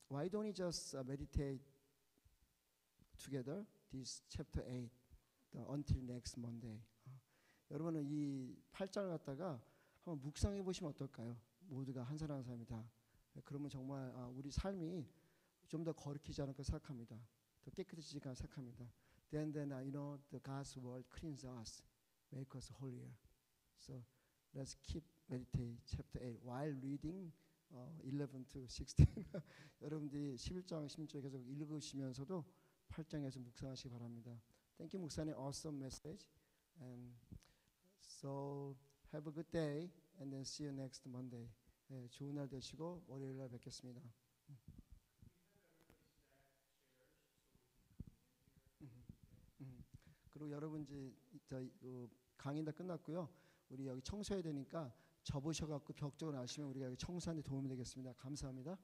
why don't we just meditate together this chapter 8 until next Monday. 여러분은 이 8장을 갖다가 한번 묵상해 보시면 어떨까요? 모두가 한 사람 한 사람이 다. 그러면 정말 우리 삶이 좀 더 거룩해지지 않을까 생각합니다. 더 깨끗해지지 않을까 생각합니다. Then you know the God's word cleanses us, make us holier. So let's keep meditate chapter 8 while reading 11 to 16. 여러분들이 11장 16절 계속 읽으시면서도 8장에서 묵상하시기 바랍니다. Thank you 목사님, awesome message. And so have a good day and then see you next Monday. 네, 좋은 날 되시고 월요일 날 뵙겠습니다. 그리고 여러분 이제 강의 다 끝났고요. 우리 여기 청소해야 되니까 접으셔갖고 벽 쪽으로 나시면 우리가 여기 청소하는 데 도움이 되겠습니다. 감사합니다.